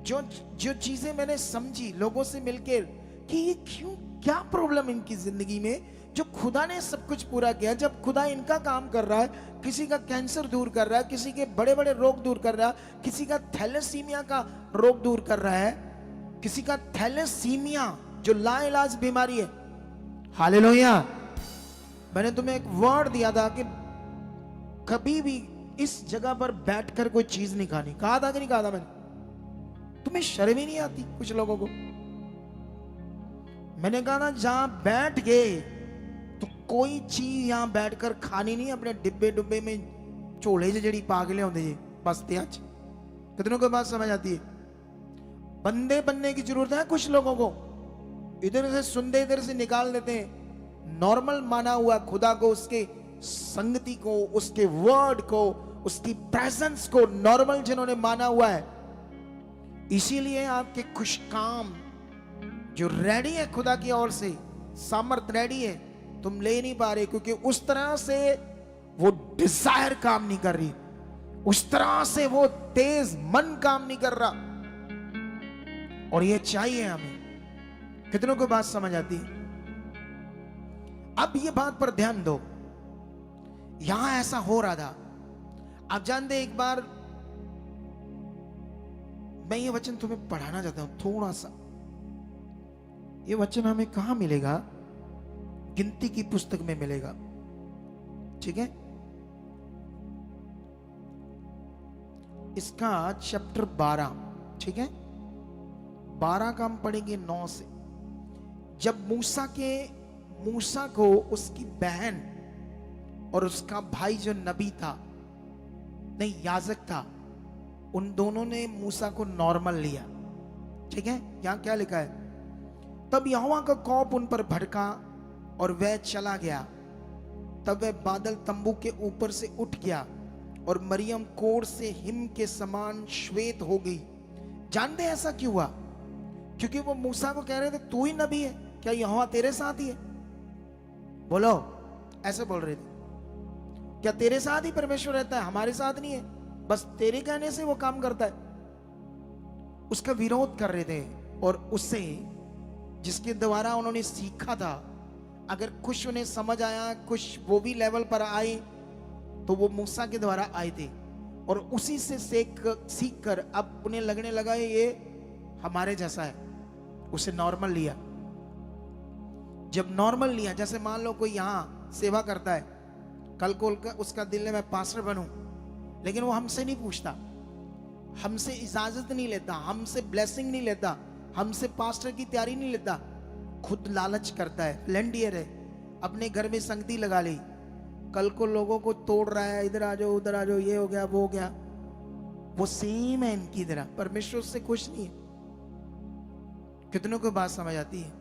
जो चीजें मैंने समझी लोगों से मिलकर कि ये क्यों, क्या प्रॉब्लम इनकी जिंदगी में, जो खुदा ने सब कुछ पूरा किया, जब खुदा इनका काम कर रहा है, किसी का कैंसर दूर कर रहा है, किसी के बड़े बड़े रोग दूर कर रहा है, किसी का थैलेसीमिया का रोग दूर कर रहा है, किसी का थैलेसीमिया जो लाइलाज बीमारी है, हालेलुया। मैंने तुम्हें एक वर्ड दिया था कि कभी भी इस जगह पर बैठकर कोई चीज नहीं खानी, कहा था कि नहीं कहा था मैंने? तुम्हें शर्म ही नहीं आती कुछ लोगों को। मैंने कहा ना जहां बैठ गए तो कोई चीज यहां बैठकर खानी नहीं, अपने डिब्बे डुब्बे में झोले जड़ी पा के लिया जी बसते आज। कितनों को बात समझ आती है? बंदे बनने की जरूरत है कुछ लोगों को, इधर से सुनते इधर से निकाल देते हैं। नॉर्मल माना हुआ खुदा को, उसके संगति को, उसके वर्ड को, उसकी प्रेजेंस को नॉर्मल जिन्होंने माना हुआ है, इसीलिए आपके खुश काम जो रेडी है खुदा की ओर से, सामर्थ रेडी है, तुम ले नहीं पा रहे क्योंकि उस तरह से वो डिजायर काम नहीं कर रही, उस तरह से वो तेज मन काम नहीं कर रहा। और ये चाहिए हमें। कितनों को बात समझ आती? अब ये बात पर ध्यान दो, यहां ऐसा हो रहा था। आप जानते, एक बार मैं ये वचन तुम्हें पढ़ाना चाहता हूं थोड़ा सा। ये वचन हमें कहां मिलेगा? गिनती की पुस्तक में मिलेगा, ठीक है? इसका चैप्टर 12, ठीक है? 12 का हम पढ़ेंगे 9 से। जब मूसा को उसकी बहन और उसका भाई जो नबी था, नहीं याजक था, उन दोनों ने मूसा को नॉर्मल लिया, ठीक है? यहां क्या लिखा है? तब यहोवा का कोप उन पर भड़का और वह चला गया। तब वह बादल तंबू के ऊपर से उठ गया और मरियम कोढ़ से हिम के समान श्वेत हो गई। जानते ऐसा क्यों हुआ? क्योंकि वो मूसा को कह रहे थे तू ही नबी है क्या, यहोवा तेरे साथ ही है? बोलो, ऐसे बोल रहे थे, क्या तेरे साथ ही परमेश्वर रहता है, हमारे साथ नहीं है, बस तेरे कहने से वो काम करता है? उसका विरोध कर रहे थे। और उससे जिसके द्वारा उन्होंने सीखा था, अगर कुछ उन्हें समझ आया, कुछ वो भी लेवल पर आए, तो वो मूसा के द्वारा आए थे। और उसी से सीख कर अब उन्हें लगने लगा ये हमारे जैसा है, उसे नॉर्मल लिया। जब नॉर्मल लिया, जैसे मान लो कोई यहां सेवा करता है, कल को उसका दिल है मैं पास्टर बनूं, लेकिन वो हमसे नहीं पूछता, हमसे इजाजत नहीं लेता, हमसे ब्लेसिंग नहीं लेता, हमसे पास्टर की तैयारी नहीं लेता, खुद लालच करता है, लेंडियर है, अपने घर में संगति लगा ली, कल को लोगों को तोड़ रहा है, इधर आ जाओ उधर आ जाओ, ये हो गया वो हो गया। वो सेम है इनकी तरह, परमेश्वर उससे खुश नहीं है। कितनों को बात समझ आती है?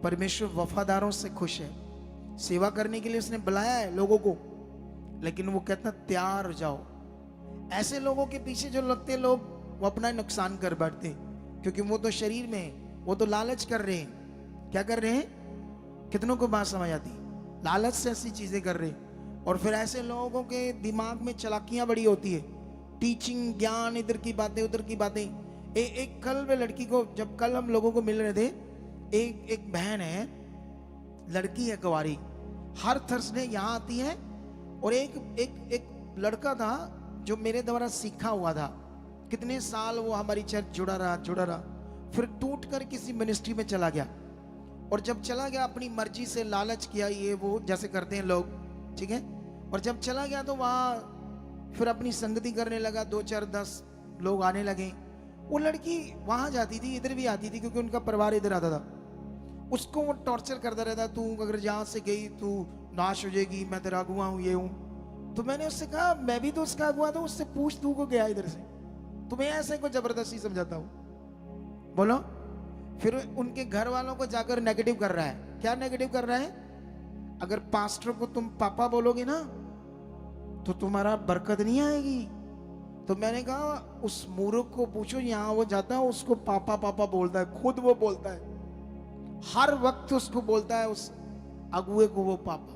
परमेश्वर वफादारों से खुश है। सेवा करने के लिए उसने बुलाया है लोगों को, लेकिन वो कहता तैयार हो जाओ। ऐसे लोगों के पीछे जो लगते लोग, वो अपना नुकसान कर बैठते, क्योंकि वो तो शरीर में, वो तो लालच कर रहे हैं। क्या कर रहे हैं? कितनों को बात समझ आती? लालच से ऐसी चीजें कर रहे हैं। और फिर ऐसे लोगों के दिमाग में चालाकियां बड़ी होती है, टीचिंग, ज्ञान, इधर की बातें उधर की बातें। एक कल वे लड़की को, जब कल हम लोगों को मिल रहे थे, एक बहन है, लड़की है कुंवारी, हर थर्सडे यहाँ आती है। और एक लड़का था जो मेरे द्वारा सीखा हुआ था, कितने साल वो हमारी चर्च जुड़ा रहा, फिर टूट कर किसी मिनिस्ट्री में चला गया। और जब चला गया अपनी मर्जी से लालच किया, ये वो जैसे करते हैं लोग, ठीक है? और जब चला गया तो वहाँ फिर अपनी संगति करने लगा, 2 4 10 लोग आने लगे। वो लड़की वहां जाती थी, इधर भी आती थी, क्योंकि उनका परिवार इधर आता था। उसको वो टॉर्चर करता रहता, तू अगर यहाँ से गई तू नाश हो जाएगी, मैं तेरा अगुआ हूँ, ये हूँ। तो मैंने उससे कहा मैं भी तो उसका अगुआ था, उससे पूछ तू को गया इधर से, तुम्हें ऐसे को जबरदस्ती समझाता हूँ? बोलो। फिर उनके घर वालों को जाकर नेगेटिव कर रहा है। क्या नेगेटिव कर रहा है? अगर पास्टर को तुम पापा बोलोगे ना तो तुम्हारा बरकत नहीं आएगी। तो मैंने कहा उस मूर्ख को पूछो, यहां वो जाता है उसको पापा पापा बोलता है, खुद वो बोलता है, हर वक्त उसको बोलता है उस अगुए को वो पापा।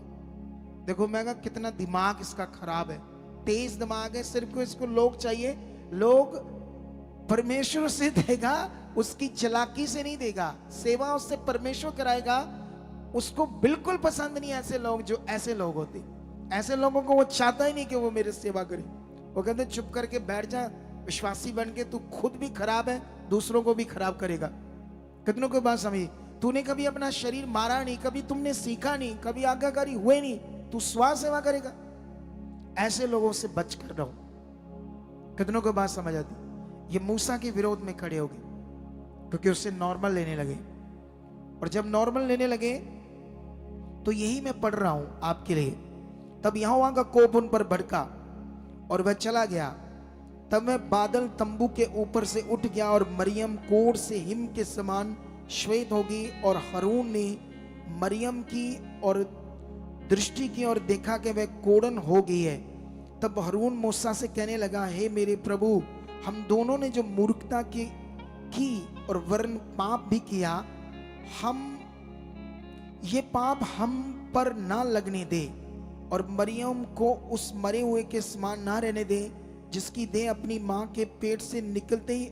देखो मैं कहा कितना दिमाग इसका खराब है, तेज दिमाग है। सिर्फ को इसको लोग चाहिए, लोग परमेश्वर से देगा, उसकी चालाकी से नहीं देगा। सेवा उससे परमेश्वर कराएगा, उसको बिल्कुल पसंद नहीं ऐसे लोग जो ऐसे लोग होते। ऐसे लोगों को वो चाहता ही नहीं कि वो मेरे सेवा करे। वो कहते चुप करके बैठ जा, विश्वासी बन के तू खुद भी खराब है, दूसरों को भी खराब करेगा। कितनों को बात समझी? तूने कभी अपना शरीर मारा नहीं, कभी तुमने सीखा नहीं, कभी आज्ञाकारी हुए नहीं, तू स्वा सेवा करेगा। ऐसे लोगों से बच कर रहो। कितनों को बात समझ आती? ये मूसा के विरोध में खड़े हो गए क्योंकि उससे नॉर्मल लेने लगे। और जब नॉर्मल लेने लगे तो यही मैं पढ़ रहा हूं आपके लिए। तब यहोवा का कोप उन पर भड़का और वह चला गया। तब वह बादल तंबू के ऊपर से उठ गया और मरियम कोढ़ से हिम के समान श्वेत होगी। और हारून ने मरियम की और दृष्टि की और देखा कि वह कोढ़न हो गई है। तब हारून मूसा से कहने लगा, हे मेरे प्रभु, हम दोनों ने जो मूर्खता की और वरन पाप भी किया, हम ये पाप हम पर ना लगने दे और मरियम को उस मरे हुए के समान ना रहने दे जिसकी देह अपनी मां के पेट से निकलते ही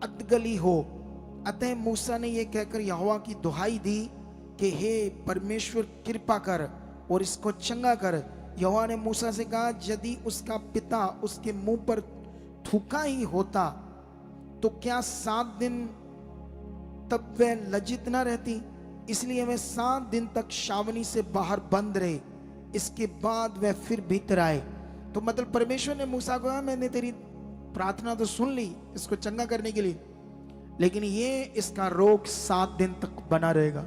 अधगली हो। अतः मूसा ने यह कहकर यहोवा की दुहाई दी कि हे परमेश्वर, कृपा कर और इसको चंगा कर। यहोवा ने मूसा से कहा, यदि उसका पिता उसके मुंह पर थूका ही होता तो क्या 7 दिन तब वह लज्जित ना रहती? इसलिए वह 7 दिन तक छावनी से बाहर बंद रहे। इसके बाद वह फिर भीतर आए। तो मतलब परमेश्वर ने मूसा को कहा, मैंने तेरी प्रार्थना तो सुन ली इसको चंगा करने के लिए, लेकिन ये इसका रोग 7 दिन तक बना रहेगा।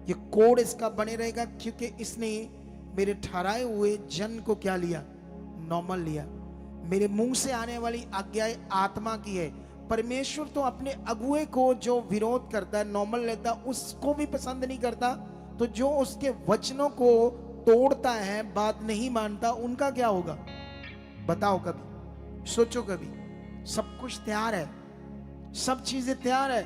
ये कोढ़ इसका बने रहेगा क्योंकि इसने मेरे ठहराए हुए जन को क्या लिया? नॉर्मल लिया। मेरे मुंह से आने वाली आज्ञा आत्मा की है। परमेश्वर तो अपने अगुए को जो विरोध करता है, नॉर्मल लेता, उसको भी पसंद नहीं करता। तो जो उसके वचनों को तोड़ता है, बात नहीं मानता, उनका क्या होगा? बताओ कभी, सोचो कभी। सब कुछ तैयार है, सब चीजें तैयार है।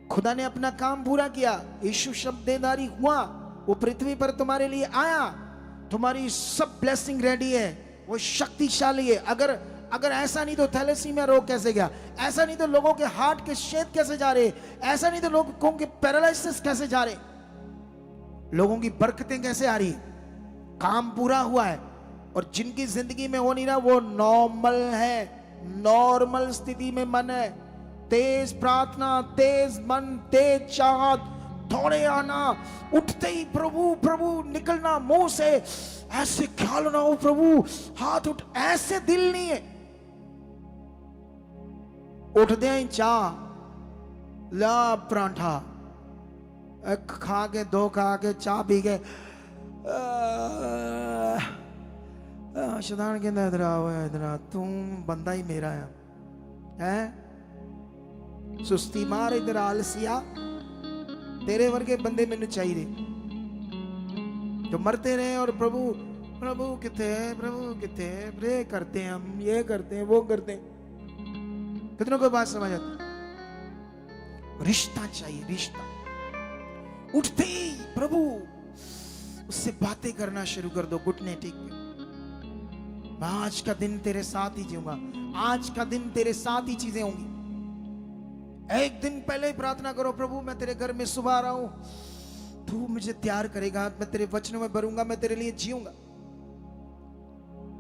खुदा ने अपना काम पूरा किया। यीशु शब्देदारी हुआ, वो पृथ्वी पर तुम्हारे लिए आया। तुम्हारी सब ब्लेसिंग रेडी है, वो शक्तिशाली है। अगर ऐसा नहीं तो थैलेसीमिया रोग कैसे गया? ऐसा नहीं तो लोगों के हार्ट के छेद कैसे जा रहे? ऐसा नहीं तो लोगों के पैरालिसिस कैसे जा रहे? लोगों की बरकतें कैसे आ रही? काम पूरा हुआ है। और जिनकी जिंदगी में हो नहीं रहा, वो नॉर्मल है, नॉर्मल स्थिति में मन है। तेज प्रार्थना, तेज मन, तेज चाहत, दौड़े आना, उठते ही प्रभु प्रभु निकलना मुंह से, ऐसे ख्याल ना हो प्रभु हाथ उठ, ऐसे दिल नहीं है। उठते ही चाह ला परांठा, एक खा के 2 खा के चाह पी के शैतान कहता है, इधर आओ, इधर आ, तुम बंदा ही मेरा है? सुस्ती मार, इधर आलसिया, तेरे वर्गे बंदे मैंने चाहिए जो मरते रहे और प्रभु प्रभु किथे है, प्रभु किथे है, प्रे करते हैं हम, ये करते हैं, वो करते हैं। कितनों को बात समझ आती? रिश्ता चाहिए, रिश्ता। उठते ही प्रभु उससे बातें करना शुरू कर दो, घुटने टेक के। मैं आज का दिन तेरे साथ ही जीऊंगा, आज का दिन तेरे साथ ही चीजें होंगी। एक दिन पहले ही प्रार्थना करो, प्रभु मैं तेरे घर में सुबह आ रहा हूं, तू मुझे तैयार करेगा, मैं तेरे वचनों में भरूंगा, मैं तेरे लिए जीऊंगा।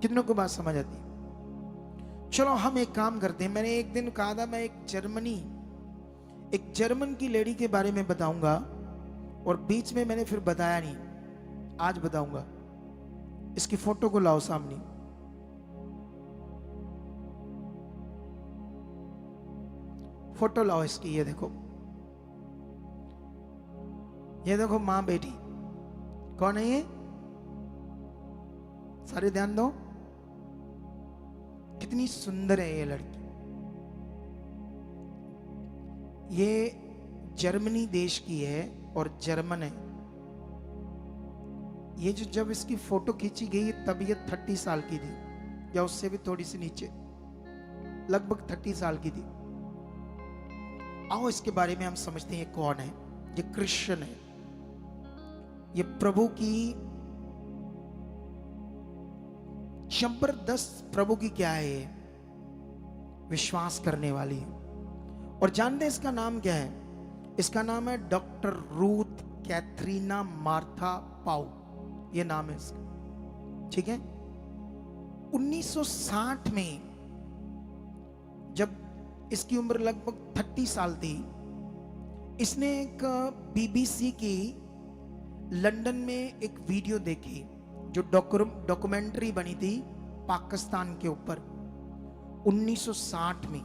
कितनों को बात समझ आती? चलो हम एक काम करते हैं। मैंने एक दिन कहा था मैं एक जर्मन की लेडी के बारे में बताऊंगा, और बीच में मैंने फिर बताया नहीं, आज बताऊंगा। इसकी फोटो को लाओ सामने। फोटो लाओ इसकी, ये देखो, ये देखो मां बेटी। कौन है ये? सारे ध्यान दो, कितनी सुंदर है ये लड़की। ये जर्मनी देश की है और जर्मन है। ये जो जब इसकी फोटो खींची गई तब ये 30 साल की थी, या उससे भी थोड़ी सी नीचे, लगभग 30 साल की थी। आओ इसके बारे में हम समझते हैं ये कौन है। ये क्रिश्चियन है, ये प्रभु की जबरदस्त, प्रभु की क्या है, ये विश्वास करने वाली है। और जानते हैं इसका नाम क्या है? इसका नाम है डॉक्टर रूथ कैथरीना मार्था पाउ, ये नाम है इसका, ठीक है। 1960 में जब इसकी उम्र लगभग 30 साल थी, इसने एक बीबीसी की लंदन में एक वीडियो देखी जो डॉक्यूमेंट्री बनी थी पाकिस्तान के ऊपर 1960 में।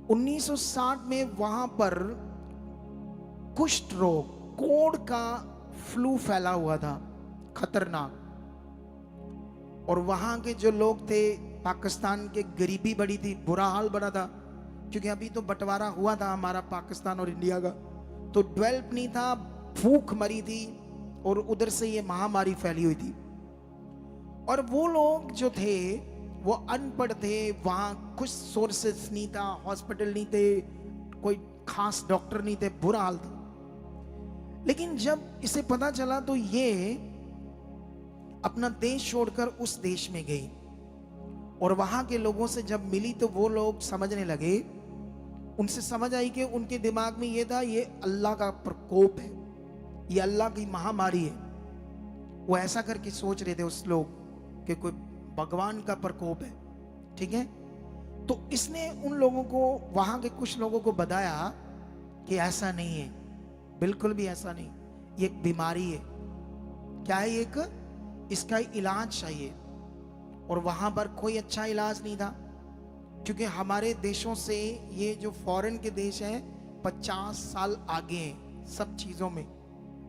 1960 में वहां पर कुष्ठ रोग, कोढ़ का फ्लू फैला हुआ था, खतरनाक। और वहां के जो लोग थे, पाकिस्तान के गरीबी बड़ी थी, बुरा हाल बड़ा था, क्योंकि अभी तो बंटवारा हुआ था हमारा पाकिस्तान और इंडिया का, तो डेवलप नहीं था, भूख मरी थी और उधर से ये महामारी फैली हुई थी। और वो लोग जो थे वो अनपढ़ थे, वहां कुछ सोर्सेस नहीं था, हॉस्पिटल नहीं थे, कोई खास डॉक्टर नहीं थे, बुरा हाल था। लेकिन जब इसे पता चला तो ये अपना देश छोड़कर उस देश में गई, और वहां के लोगों से जब मिली तो वो लोग समझने लगे, उनसे समझ आई कि उनके दिमाग में ये था ये अल्लाह का प्रकोप है, ये अल्लाह की महामारी है। वो ऐसा करके सोच रहे थे उस लोग कि कोई भगवान का प्रकोप है, ठीक है। तो इसने उन लोगों को, वहां के कुछ लोगों को बताया कि ऐसा नहीं है, बिल्कुल भी ऐसा नहीं, ये एक बीमारी है। क्या है? एक इसका इलाज चाहिए। और वहां पर कोई अच्छा इलाज नहीं था, क्योंकि हमारे देशों से ये जो फॉरेन के देश हैं 50 साल आगे हैं सब चीजों में।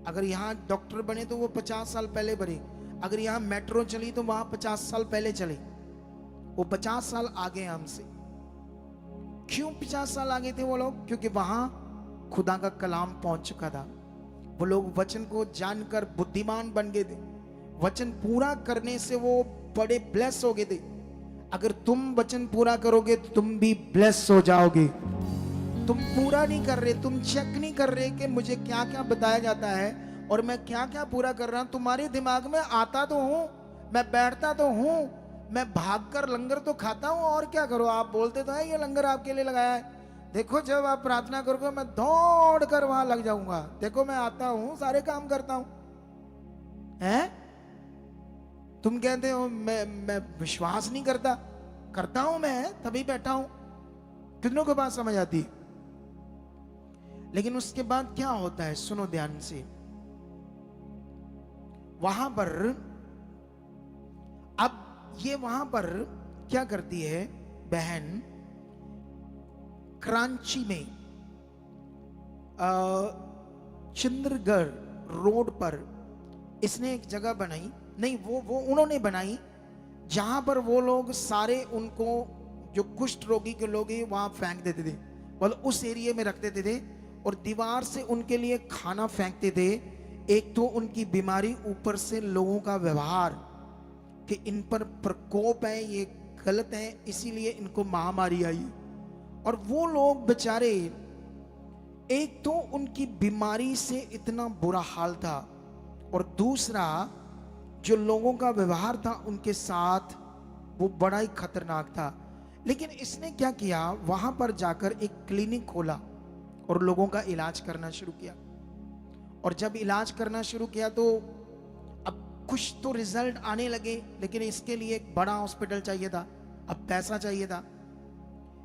अगर यहाँ डॉक्टर बने तो वो 50 साल पहले बने, अगर यहाँ मेट्रो चली तो वहां 50 साल पहले चले, वो 50 साल आगे हैं हमसे। क्यों 50 साल आगे थे वो लोग? क्योंकि वहां खुदा का कलाम पहुंच चुका था, वो लोग वचन को जानकर बुद्धिमान बन गए थे, वचन पूरा करने से वो बड़े ब्लेस हो गए थे। अगर तुम वचन पूरा करोगे तो तुम भी ब्लेस हो जाओगे। तुम पूरा नहीं कर रहे, तुम चेक नहीं कर रहे कि मुझे क्या क्या बताया जाता है और मैं क्या क्या पूरा कर रहा हूं। तुम्हारे दिमाग में आता तो हूं, मैं बैठता तो हूं, मैं भागकर लंगर तो खाता हूं, और क्या करो? आप बोलते तो है ये लंगर आपके लिए लगाया है। देखो जब आप प्रार्थना करोगे मैं दौड़ कर वहां लग जाऊंगा, देखो मैं आता हूं, सारे काम करता हूं। हैं? तुम कहते हो मैं विश्वास नहीं करता, करता हूं, मैं तभी बैठा हूं। कितनों को बात समझ आती? लेकिन उसके बाद क्या होता है, सुनो ध्यान से। वहां पर अब ये वहां पर क्या करती है बहन, कराची में चंद्रगढ़ रोड पर इसने एक जगह बनाई, नहीं वो उन्होंने बनाई, जहां पर वो लोग सारे उनको जो कुष्ठ रोगी के लोग हैं वहां फेंक देते थे, मतलब उस एरिया में रख देते थे, और दीवार से उनके लिए खाना फेंकते थे। एक तो उनकी बीमारी, ऊपर से लोगों का व्यवहार कि इन पर प्रकोप है, ये गलत है, इसीलिए इनको महामारी आई। और वो लोग बेचारे, एक तो उनकी बीमारी से इतना बुरा हाल था, और दूसरा जो लोगों का व्यवहार था उनके साथ वो बड़ा ही खतरनाक था। लेकिन इसने क्या किया, वहां पर जाकर एक क्लिनिक खोला और लोगों का इलाज करना शुरू किया। और जब इलाज करना शुरू किया तो अब कुछ तो रिजल्ट आने लगे, लेकिन इसके लिए एक बड़ा हॉस्पिटल चाहिए था, अब पैसा चाहिए था।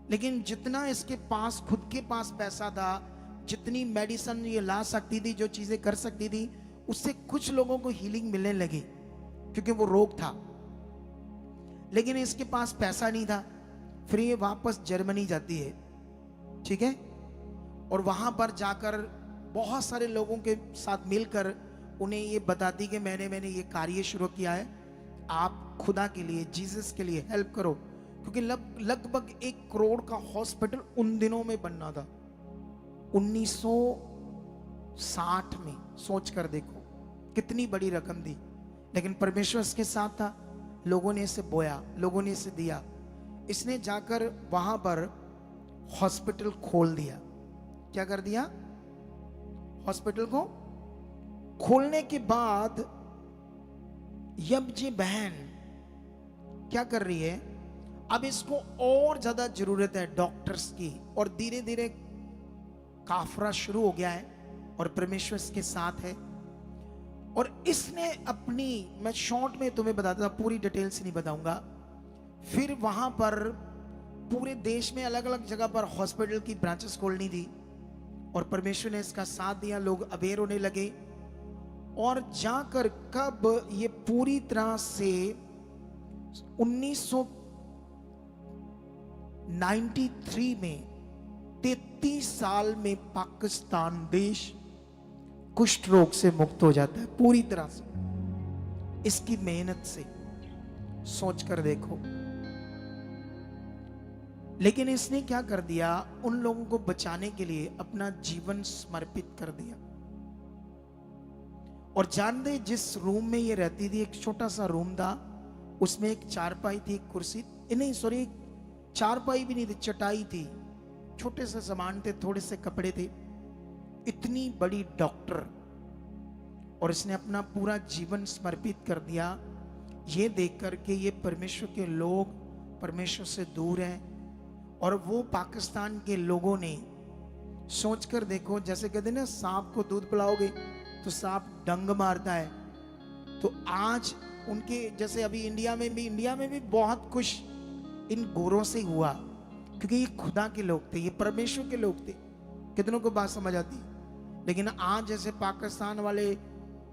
लेकिन जितना इसके पास, खुद के पास पैसा था, जितनी मेडिसिन ये ला सकती थी, जो चीजें कर सकती थी, उससे कुछ लोगों को हीलिंग मिलने लगी क्योंकि वो रोग था। लेकिन इसके पास पैसा नहीं था। फिर ये वापस जर्मनी जाती है, ठीक है, और वहां पर जाकर बहुत सारे लोगों के साथ मिलकर उन्हें ये बताती कि मैंने ये कार्य शुरू किया है, आप खुदा के लिए, जीसस के लिए हेल्प करो, क्योंकि लगभग 1 करोड़ का हॉस्पिटल उन दिनों में बनना था, 1960 में। सोच कर देखो कितनी बड़ी रकम थी, लेकिन परमेश्वर इसके साथ था। लोगों ने इसे बोया, लोगों ने इसे दिया। इसने जाकर वहां पर हॉस्पिटल खोल दिया। क्या कर दिया? हॉस्पिटल को खोलने के बाद यब जी बहन क्या कर रही है, अब इसको और ज्यादा जरूरत है डॉक्टर्स की, और धीरे धीरे काफरा शुरू हो गया है। और परमेश्वर इसके साथ है। और इसने अपनी, मैं शॉर्ट में तुम्हें बताता था, पूरी डिटेल से नहीं बताऊंगा। फिर वहां पर पूरे देश में अलग अलग जगह पर हॉस्पिटल की ब्रांचेस खोलनी थी और परमेश्वर ने इसका साथ दिया, लोग अवेयर होने लगे। और जाकर कब ये पूरी तरह से 1993 में 33 साल में पाकिस्तान देश कुष्ठ रोग से मुक्त हो जाता है पूरी तरह से, इसकी मेहनत से। सोच कर देखो। लेकिन इसने क्या कर दिया, उन लोगों को बचाने के लिए अपना जीवन समर्पित कर दिया। और जानते, जिस रूम में ये रहती थी, एक छोटा सा रूम था, उसमें एक चारपाई थी, एक कुर्सी नहीं, सॉरी, चारपाई भी नहीं थी, चटाई थी, छोटे से सामान थे, थोड़े से कपड़े थे। इतनी बड़ी डॉक्टर, और इसने अपना पूरा जीवन समर्पित कर दिया, ये देख करके ये परमेश्वर के लोग परमेश्वर से दूर हैं। और वो पाकिस्तान के लोगों ने, सोचकर देखो, जैसे कहते ना सांप को दूध पिलाओगे तो सांप डंग मारता है, तो आज उनके जैसे अभी इंडिया में भी बहुत कुछ इन गोरों से हुआ, क्योंकि ये खुदा के लोग थे, ये परमेश्वर के लोग थे। कितनों को बात समझ आती? लेकिन आज जैसे पाकिस्तान वाले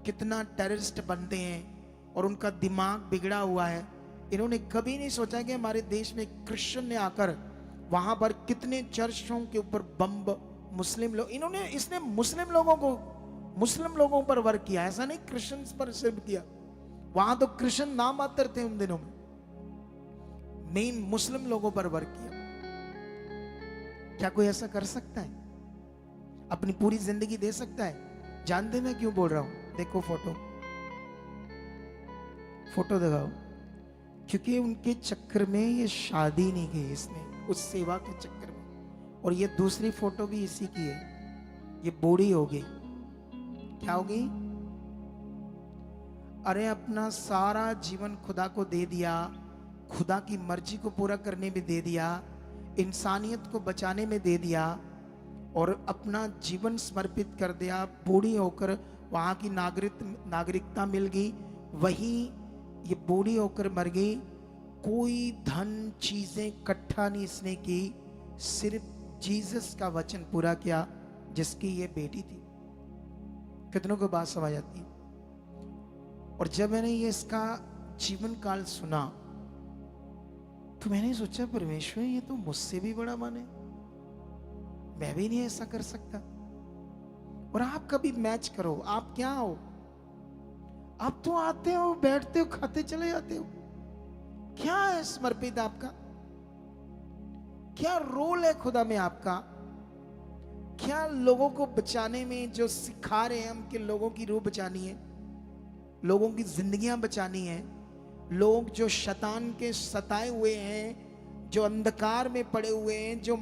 कितना टेररिस्ट बनते हैं और उनका दिमाग बिगड़ा हुआ है, इन्होंने कभी नहीं सोचा कि हमारे देश में क्रिश्चियन ने आकर वहां पर कितने चर्चों के ऊपर बम, मुस्लिम लोग, इसने मुस्लिम लोगों पर वर्क किया, ऐसा नहीं क्रिश्चियंस पर सिर्फ किया। वहां तो क्रिश्चियन नाम मात्र थे उन दिनों में, मेन मुस्लिम लोगों पर वर्क किया। क्या कोई ऐसा कर सकता है? अपनी पूरी जिंदगी दे सकता है? जानते मैं क्यों बोल रहा हूं? देखो फोटो दिखाओ। क्योंकि उनके चक्कर में ये शादी नहीं की इसने, उस सेवा के चक्कर में। और ये दूसरी फोटो भी इसी की है। ये बूढ़ी हो गई, क्या हो गई? अरे अपना सारा जीवन खुदा को दे दिया, खुदा की मर्जी को पूरा करने में दे दिया, इंसानियत को बचाने में दे दिया, और अपना जीवन समर्पित कर दिया। बूढ़ी होकर वहां की नागरिकता मिल गई, वही ये बूढ़ी होकर मर गई। कोई धन चीजें इकट्ठा नहीं इसने की, सिर्फ जीसस का वचन पूरा किया, जिसकी ये बेटी थी। कितनों को बात समझ आती? और जब मैंने ये इसका जीवन काल सुना तो मैंने सोचा, परमेश्वर ये तो मुझसे भी बड़ा मन है, मैं भी नहीं ऐसा कर सकता। और आप कभी मैच करो, आप क्या हो? आप तो आते हो, बैठते हो, खाते चले जाते हो। क्या है समर्पित आपका? क्या रोल है खुदा में आपका? क्या लोगों को बचाने में जो सिखा रहे हैं हम, कि लोगों की रूह बचानी है, लोगों की जिंदगियां बचानी है। लोग जो शैतान के सताए हुए हैं, जो अंधकार में पड़े हुए हैं, जो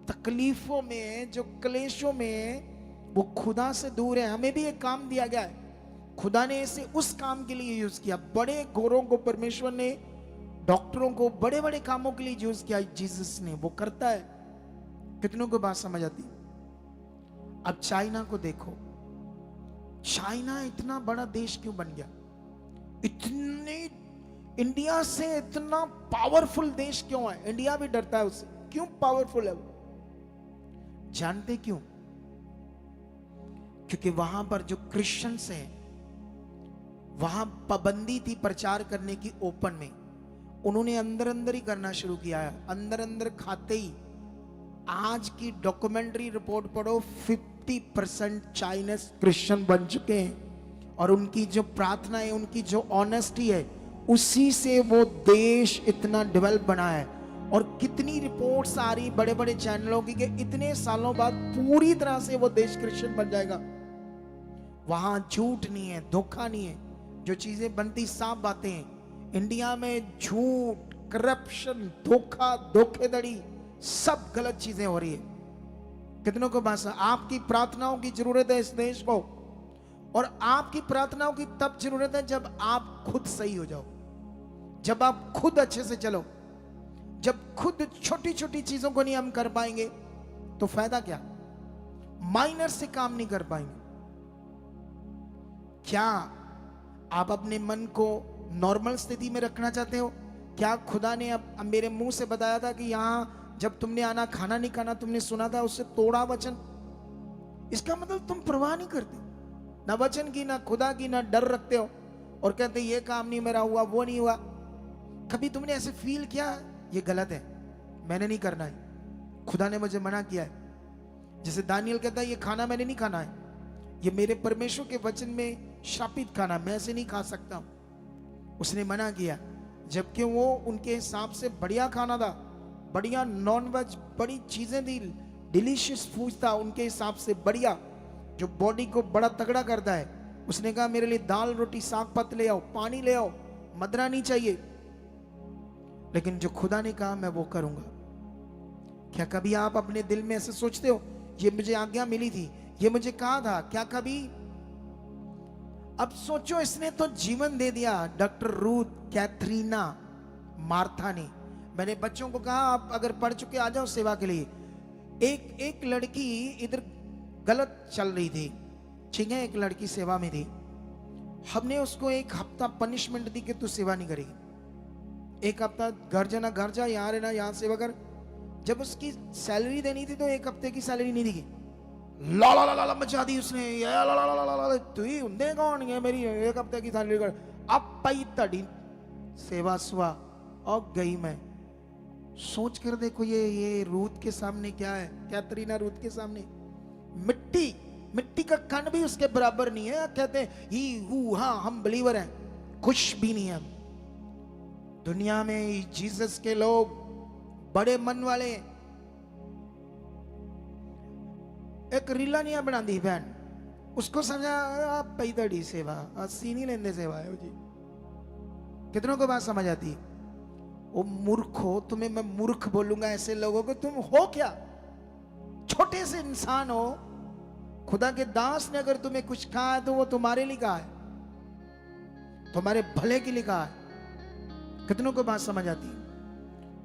तकलीफों में हैं, जो क्लेशों में हैं, वो खुदा से दूर है। हमें भी एक काम दिया गया है, खुदा ने इसे उस काम के लिए यूज किया। बड़े घोरों को परमेश्वर ने, डॉक्टरों को बड़े बड़े कामों के लिए यूज किया जीसस ने, वो करता है। कितनों को बात समझ आती? अब चाइना को देखो, चाइना इतना बड़ा देश क्यों बन गया? इतने इंडिया से इतना पावरफुल देश क्यों है? इंडिया भी डरता है उससे। क्यों पावरफुल है वो? जानते क्यों? क्योंकि वहां पर जो क्रिश्चियंस हैं, वहां पाबंदी थी प्रचार करने की ओपन में। उन्होंने अंदर अंदर ही करना शुरू किया है, अंदर अंदर खाते ही। आज की डॉक्यूमेंट्री रिपोर्ट पढ़ो, 50% चाइनीज क्रिश्चियन बन चुके हैं। और उनकी जो प्रार्थना है, उनकी जो ऑनेस्टी है, उसी से वो देश इतना डेवलप बना है। और कितनी रिपोर्ट्स आ रही बड़े बड़े चैनलों की कि इतने सालों बाद पूरी तरह से वो देश क्रिश्चियन बन जाएगा। वहां झूठ नहीं है, धोखा नहीं है, जो चीजें बनती साफ बातें हैं। इंडिया में झूठ, करप्शन, धोखा, धोखेधड़ी, सब गलत चीजें हो रही है। कितनों को बात? आपकी प्रार्थनाओं की जरूरत है इस देश को। और आपकी प्रार्थनाओं की तब जरूरत है जब आप खुद सही हो जाओ, जब आप खुद अच्छे से चलो। जब खुद छोटी छोटी चीजों को नहीं हम कर पाएंगे तो फायदा क्या? माइनर से काम नहीं कर पाएंगे। क्या आप अपने मन को नॉर्मल स्थिति में रखना चाहते हो? क्या खुदा ने अब मेरे मुंह से बताया था कि यहां जब तुमने आना खाना नहीं खाना, तुमने सुना था, उससे तोड़ा वचन? इसका मतलब तुम परवाह नहीं करते, ना वचन की, ना खुदा की, ना डर रखते हो, और कहते ये काम नहीं मेरा हुआ, वो नहीं हुआ। कभी तुमने ऐसे फील किया ये गलत है, मैंने नहीं करना है, खुदा ने मुझे मना किया है? जैसे दानियल कहता है ये खाना मैंने नहीं खाना है, ये मेरे परमेश्वर के वचन में शापित खाना, मैं ऐसे नहीं खा सकता। उसने मना किया, जबकि वो उनके हिसाब से बढ़िया खाना था, बढ़िया नॉन वेज, बड़ी चीजें थी, डिलीशियस फूड था उनके हिसाब से बढ़िया, जो बॉडी को बड़ा तगड़ा करता है। उसने कहा मेरे लिए दाल रोटी साग पत ले आओ, पानी ले आओ, मदरा नहीं चाहिए। लेकिन जो खुदा ने कहा मैं वो करूंगा। क्या कभी आप अपने दिल में ऐसे सोचते हो ये मुझे आज्ञा मिली थी, ये मुझे कहा था? क्या कभी अब सोचो, इसने तो जीवन दे दिया। डॉक्टर रूथ कैथरीना मार्था ने, मैंने बच्चों को कहा आप अगर पढ़ चुके आ जाओ सेवा के लिए। एक लड़की इधर गलत चल रही थी, ठीक है, एक लड़की सेवा में थी, हमने उसको एक हफ्ता पनिशमेंट दी कि तू सेवा नहीं करेगी, एक हफ्ता घर जाना घर जा, यहाँ रहना यहाँ सेवा कर। जब उसकी सैलरी देनी थी तो एक हफ्ते की सैलरी नहीं दी, ला ला ला ला मचा दी उसने, ला ला ला ला ला, तू ही उन्दे कौन है मेरी एक हफ्ते की सैलरी कर, अब पाई तड़ी सेवा सुआ और गई। मैं सोच कर देखो ये रूथ के सामने क्या है, कैथरीना रूथ के सामने मिट्टी का कण भी उसके बराबर नहीं है। कहते हैं ही हु हाँ हम बिलीवर हैं, कुछ भी नहीं है। दुनिया में जीसस के लोग बड़े मन वाले, एक रीला नहीं बना दी बहन, उसको समझा आप पैदड़ी सेवा, अस्सी नहीं लेंदे सेवा है जी। कितनों को बात समझ आती? वो मूर्ख हो, तुम्हें मैं मूर्ख बोलूंगा ऐसे लोगों को। तुम हो क्या? छोटे से इंसान हो, खुदा के दास ने अगर तुम्हें कुछ कहा है तो वो तुम्हारे लिए कहा है, तुम्हारे भले के लिए कहा है। कितनों को बात समझ आती?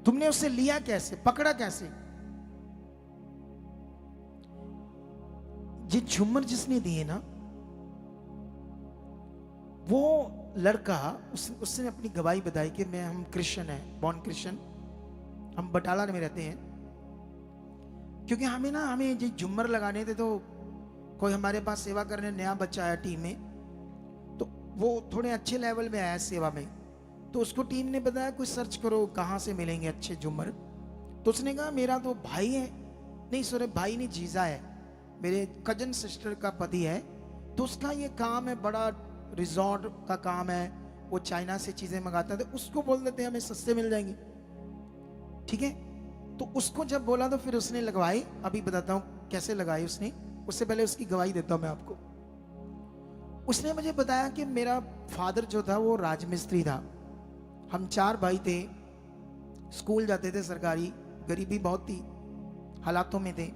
तुमने उसे लिया कैसे, पकड़ा कैसे? ये झूमर जिसने दिए ना, वो लड़का उसने अपनी गवाही बताई कि हम क्रिश्चियन हैं, बॉर्न क्रिश्चियन, हम बटाला में रहते हैं। क्योंकि हमें ये झूमर लगाने थे, तो कोई हमारे पास सेवा करने नया बच्चा आया टीम में, तो वो थोड़े अच्छे लेवल में आया सेवा में, तो उसको टीम ने बताया कुछ सर्च करो कहाँ से मिलेंगे अच्छे झूमर। तो उसने कहा मेरा तो भाई है, नहीं सॉरी भाई नहीं, जीजा है, मेरे कजन सिस्टर का पति है, तो उसका ये काम है, बड़ा रिजॉर्ट का काम है, वो चाइना से चीजें मंगाता है, तो उसको बोल देते हैं हमें सस्ते मिल जाएंगे, ठीक है। तो उसको जब बोला तो फिर उसने लगवाई, अभी बताता हूँ कैसे लगाई उसने, उससे पहले उसकी गवाही देता हूं मैं आपको। उसने मुझे बताया कि मेरा फादर जो था वो राजमिस्त्री था, हम 4 भाई थे, स्कूल जाते थे सरकारी, गरीबी बहुत थी, हालातों में थे।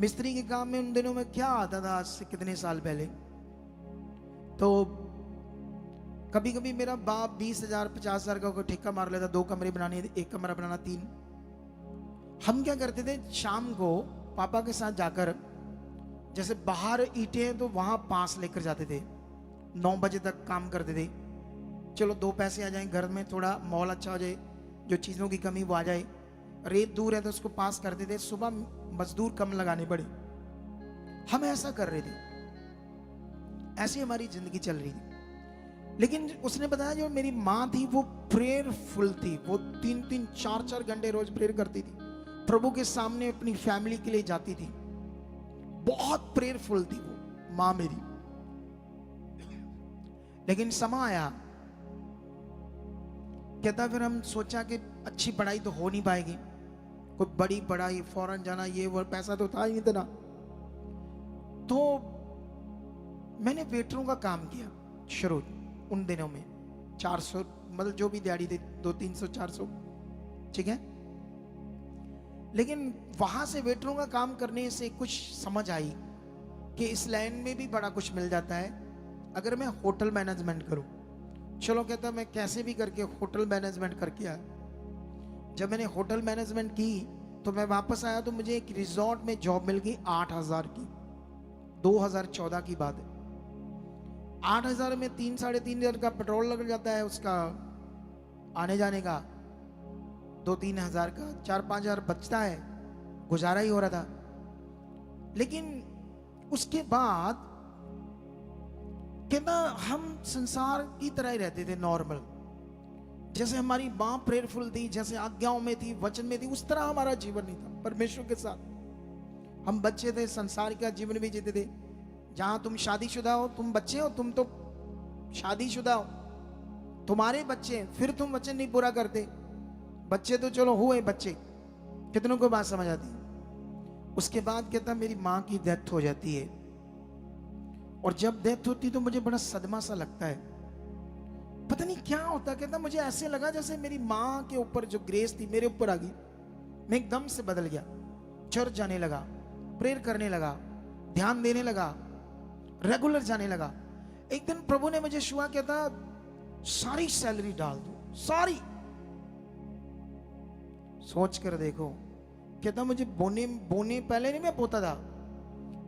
मिस्त्री के काम में उन दिनों में क्या आता था, आज से कितने साल पहले, तो कभी कभी मेरा बाप 20,000 50,000 का कोई ठेका मार लेता, 2 कमरे बनाने, 1 कमरा बनाना 3। हम क्या करते थे, शाम को पापा के साथ जाकर, जैसे बाहर ईंटें हैं तो वहां पास लेकर जाते थे, 9 बजे तक काम करते थे, चलो 2 पैसे आ जाएं, घर में थोड़ा माहौल अच्छा हो जाए, जो चीज़ों की कमी वो आ जाए। रेत दूर है तो उसको पास करते थे, सुबह मजदूर कम लगाने पड़े, हम ऐसा कर रहे थे, ऐसी हमारी जिंदगी चल रही थी। लेकिन उसने बताया जो मेरी माँ थी वो प्रेयरफुल थी, वो 3-3 4-4 घंटे रोज प्रेयर करती थी, प्रभु के सामने अपनी फैमिली के लिए जाती थी, बहुत प्रेयरफुल थी वो माँ मेरी। लेकिन समय आया, कहता फिर हम सोचा कि अच्छी पढ़ाई तो हो नहीं पाएगी, कोई बड़ी पढ़ाई, फॉरेन जाना, ये वो, पैसा तो था ही इतना। तो मैंने वेटरों का काम किया शुरू उन दिनों में, 400 मतलब जो भी दिहाड़ी थी, 200-300 400, ठीक है। लेकिन वहां से वेटरों का काम करने से कुछ समझ आई कि इस लाइन में भी बड़ा कुछ मिल जाता है अगर मैं होटल मैनेजमेंट करूं। चलो कहता मैं कैसे भी करके होटल मैनेजमेंट करके आया। जब मैंने होटल मैनेजमेंट की तो मैं वापस आया तो मुझे एक रिजॉर्ट में जॉब मिल गई 8,000 की। 2014 की बात है। 8,000 में 3-3.5 का पेट्रोल लग जाता है, उसका आने जाने का 2-3 हज़ार का 4-5 हज़ार बचता है, गुजारा ही हो रहा था। लेकिन उसके बाद कहना हम संसार की तरह ही रहते थे, नॉर्मल। जैसे हमारी माँ प्रेयरफुल थी, जैसे आज्ञाओं में थी, वचन में थी, उस तरह हमारा जीवन नहीं था परमेश्वर के साथ। हम बच्चे थे, संसार का जीवन भी जीते थे। जहां तुम शादीशुदा हो, तुम बच्चे हो, तुम तो शादीशुदा हो, तुम्हारे बच्चे, फिर तुम वचन नहीं पूरा करते। बच्चे तो चलो हुए बच्चे, कितनों को बात समझ आती। उसके बाद कहता मेरी माँ की डेथ हो जाती है, और जब डेथ होती तो मुझे बड़ा सदमा सा लगता है, पता नहीं क्या होता। कहता मुझे ऐसे लगा जैसे मेरी माँ के ऊपर जो ग्रेस थी मेरे ऊपर आ गई। मैं एकदम से बदल गया, चर्च जाने लगा, प्रेयर करने लगा, ध्यान देने लगा, रेगुलर जाने लगा। एक दिन प्रभु ने मुझे छुआ, कहता सारी सैलरी डाल दो, सारी। सोच कर देखो, कहता मुझे बोने पहले नहीं मैं बोता था,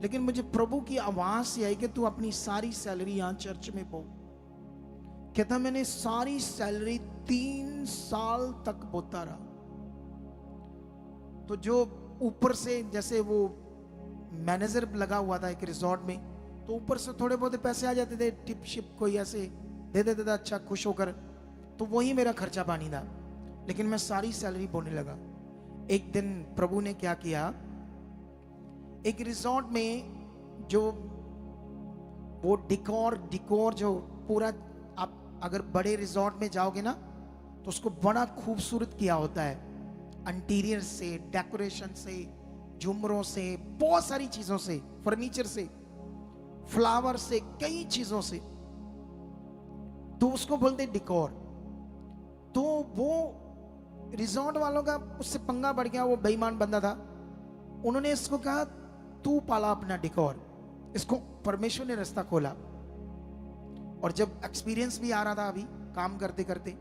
लेकिन मुझे प्रभु की आवाज से आई कि तू अपनी सारी सैलरी यहां चर्च में बो। कहता मैंने सारी सैलरी 3 साल तक बोता रहा। तो जो ऊपर से, जैसे वो मैनेजर लगा हुआ था एक रिजॉर्ट में, तो ऊपर से थोड़े बहुत पैसे आ जाते थे, टिप शिप कोई ऐसे दे देता था अच्छा खुश होकर, तो वही मेरा खर्चा पानी था। लेकिन मैं सारी सैलरी बोने लगा। एक दिन प्रभु ने क्या किया, एक रिजॉर्ट में जो वो डिकोर जो पूरा, आप अगर बड़े रिजॉर्ट में जाओगे ना तो उसको बड़ा खूबसूरत किया होता है, इंटीरियर से, डेकोरेशन से, झुमरों से, बहुत सारी चीजों से, फर्नीचर से, फ्लावर से, कई चीजों से, तो उसको बोलते डिकोर। तो वो रिजॉर्ट वालों का उससे पंगा बढ़ गया, वो बेईमान बंदा था। उन्होंने इसको कहा तू पाला अपना डिकोर। इसको परमेश्वर ने रास्ता खोला, और जब एक्सपीरियंस भी आ रहा था अभी काम करते करते,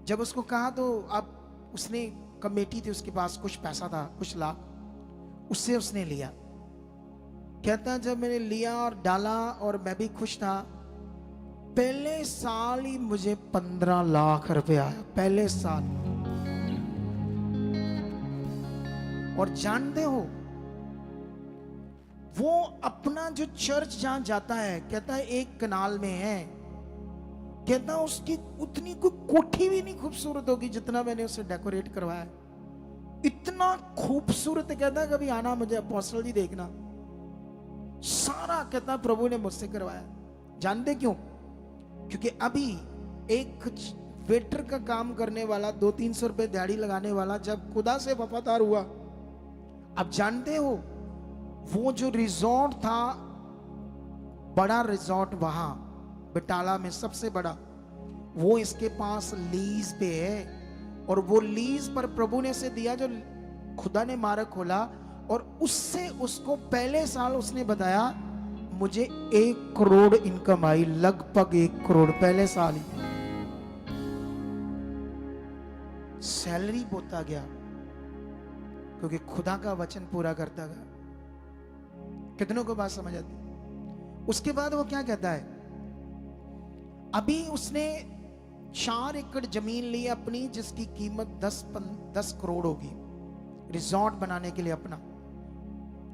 जब उसको कहा तो अब उसने, कमेटी थी उसके पास, कुछ पैसा था, कुछ लाख, उससे उसने लिया। कहता जब मैंने लिया और डाला और मैं भी खुश था, पहले साल ही मुझे 15 लाख रुपए आया, पहले साल। और जानते हो वो अपना जो चर्च जहां जाता है, कहता है एक कनाल में है, कहता उसकी उतनी कोई कोठी भी नहीं खूबसूरत होगी जितना मैंने उसे डेकोरेट करवाया, इतना खूबसूरत। कहता कभी आना मुझे अपोस्टल जी देखना। सारा कहता प्रभु ने मुझसे करवाया। जानते क्यों? क्योंकि अभी एक वेटर का काम करने वाला, 200-300 रुपए दिहाड़ी लगाने वाला जब खुदा से वफादार हुआ, अब जानते हो वो जो रिजॉर्ट था, बड़ा रिजॉर्ट वहां बटाला में सबसे बड़ा, वो इसके पास लीज पे है। और वो लीज पर प्रभु ने से दिया, जो खुदा ने मार्ग खोला, और उससे उसको पहले साल उसने बताया मुझे 1 करोड़ इनकम आई, लगभग 1 करोड़ पहले साल ही। सैलरी बोता गया क्योंकि खुदा का वचन पूरा करता गया। कितनों को बात समझ आती? उसके बाद वो क्या कहता है, अभी उसने 4 एकड़ जमीन ली अपनी, जिसकी कीमत 10 करोड़ होगी, रिजॉर्ट बनाने के लिए अपना।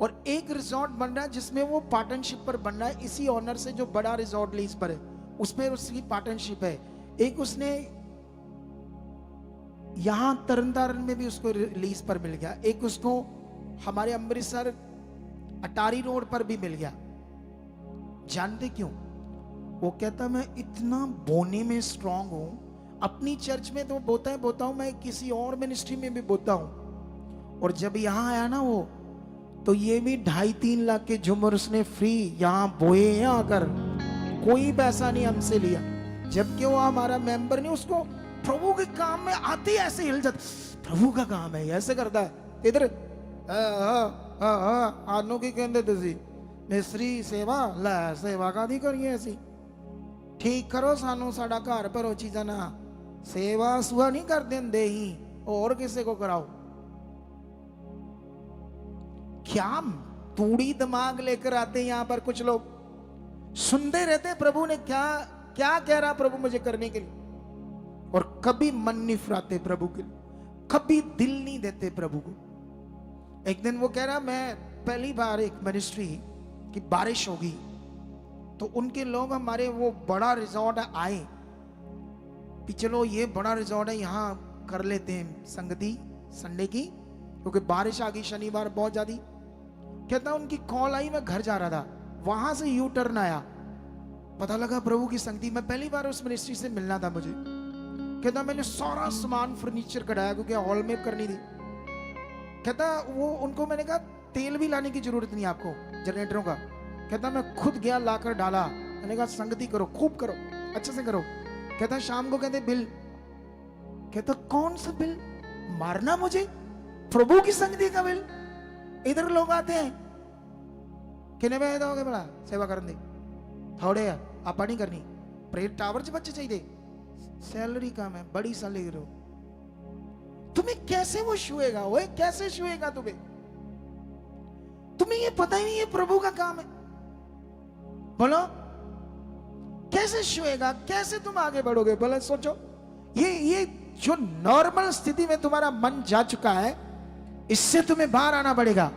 और एक रिजॉर्ट बन रहा है जिसमें वो पार्टनरशिप पर बन रहा है, इसी ऑनर से जो बड़ा रिजॉर्ट लीज पर है, उसमें उसकी पार्टनरशिप है। एक उसने यहां तरनतारन में भी उसको लीज पर मिल गया, एक उसको हमारे अमृतसर अटारी रोड पर भी मिल गया। जानते क्यों? वो कहता मैं इतना बोने में स्ट्रांग हूं, अपनी चर्च में तो बोता हूं, मैं किसी और मिनिस्ट्री में भी बोता हूं। और जब यहां आया ना वो, तो ये भी 2.5-3 लाख के झुमर उसने फ्री यहां बोए हैं आकर, कोई पैसा नहीं हमसे लिया। जबकि वो हमारा मेंबर नहीं, उसको प्रभु के काम में आते ही ऐसे हिल जाता, प्रभु का काम है ऐसे करता है। इधर आनो की कहते तुसी मिस्त्री सेवा लै, सेवा का दी करिए ऐसी, ठीक करो सानू साडा घर भरो चीजा ना, सेवा सुआ नहीं कर देंदे ही, और किसे को कराओ। क्या तूड़ी दिमाग लेकर आते हैं यहां पर कुछ लोग, सुनते रहते हैं प्रभु ने क्या क्या कह रहा प्रभु मुझे करने के लिए, और कभी मन नहीं फिराते प्रभु के लिए, कभी दिल नहीं देते प्रभु को। एक दिन वो कह रहा, मैं पहली बार एक मिनिस्ट्री की बारिश होगी तो उनके लोग हमारे वो बड़ा रिजॉर्ट आए कि चलो ये बड़ा रिजॉर्ट है, यहाँ कर लेते हैं संगति संडे की, क्योंकि बारिश आ गई शनिवार बहुत ज्यादा। कहता उनकी कॉल आई, मैं घर जा रहा था, वहां से यू टर्न आया, पता लगा प्रभु की संगति। मैं पहली बार उस मिनिस्ट्री से मिलना था मुझे। कहता मैंने सारा सामान फर्नीचर कढ़ाया क्योंकि हॉल में करनी थी। कहता वो उनको मैंने कहा तेल भी लाने की जरूरत नहीं आपको जनरेटरों का। कहता मैं खुद गया लाकर डाला, मैंने कहा संगति करो, खूब करो, अच्छे से करो। कहता शाम को कहते बिल, कहता कौन सा बिल, मारना मुझे, प्रभु की संगति का बिल। इधर लोग आते हैं किने में दोगे बड़ा सेवा करने थोड़े आप नहीं करनी, प्रेयर टावर च बच्चे चाहिए, सैलरी कम है, बड़ी सैलरी रो, तुम्हें कैसे वो छुएगा, वो कैसे छुएगा तुम्हें, तुम्हें ये पता ही नहीं ये प्रभु का काम है। बोलो कैसे छुएगा, कैसे तुम आगे बढ़ोगे, बोले सोचो। ये जो नॉर्मल स्थिति में तुम्हारा मन जा चुका है, इससे तुम्हें बाहर आना पड़ेगा।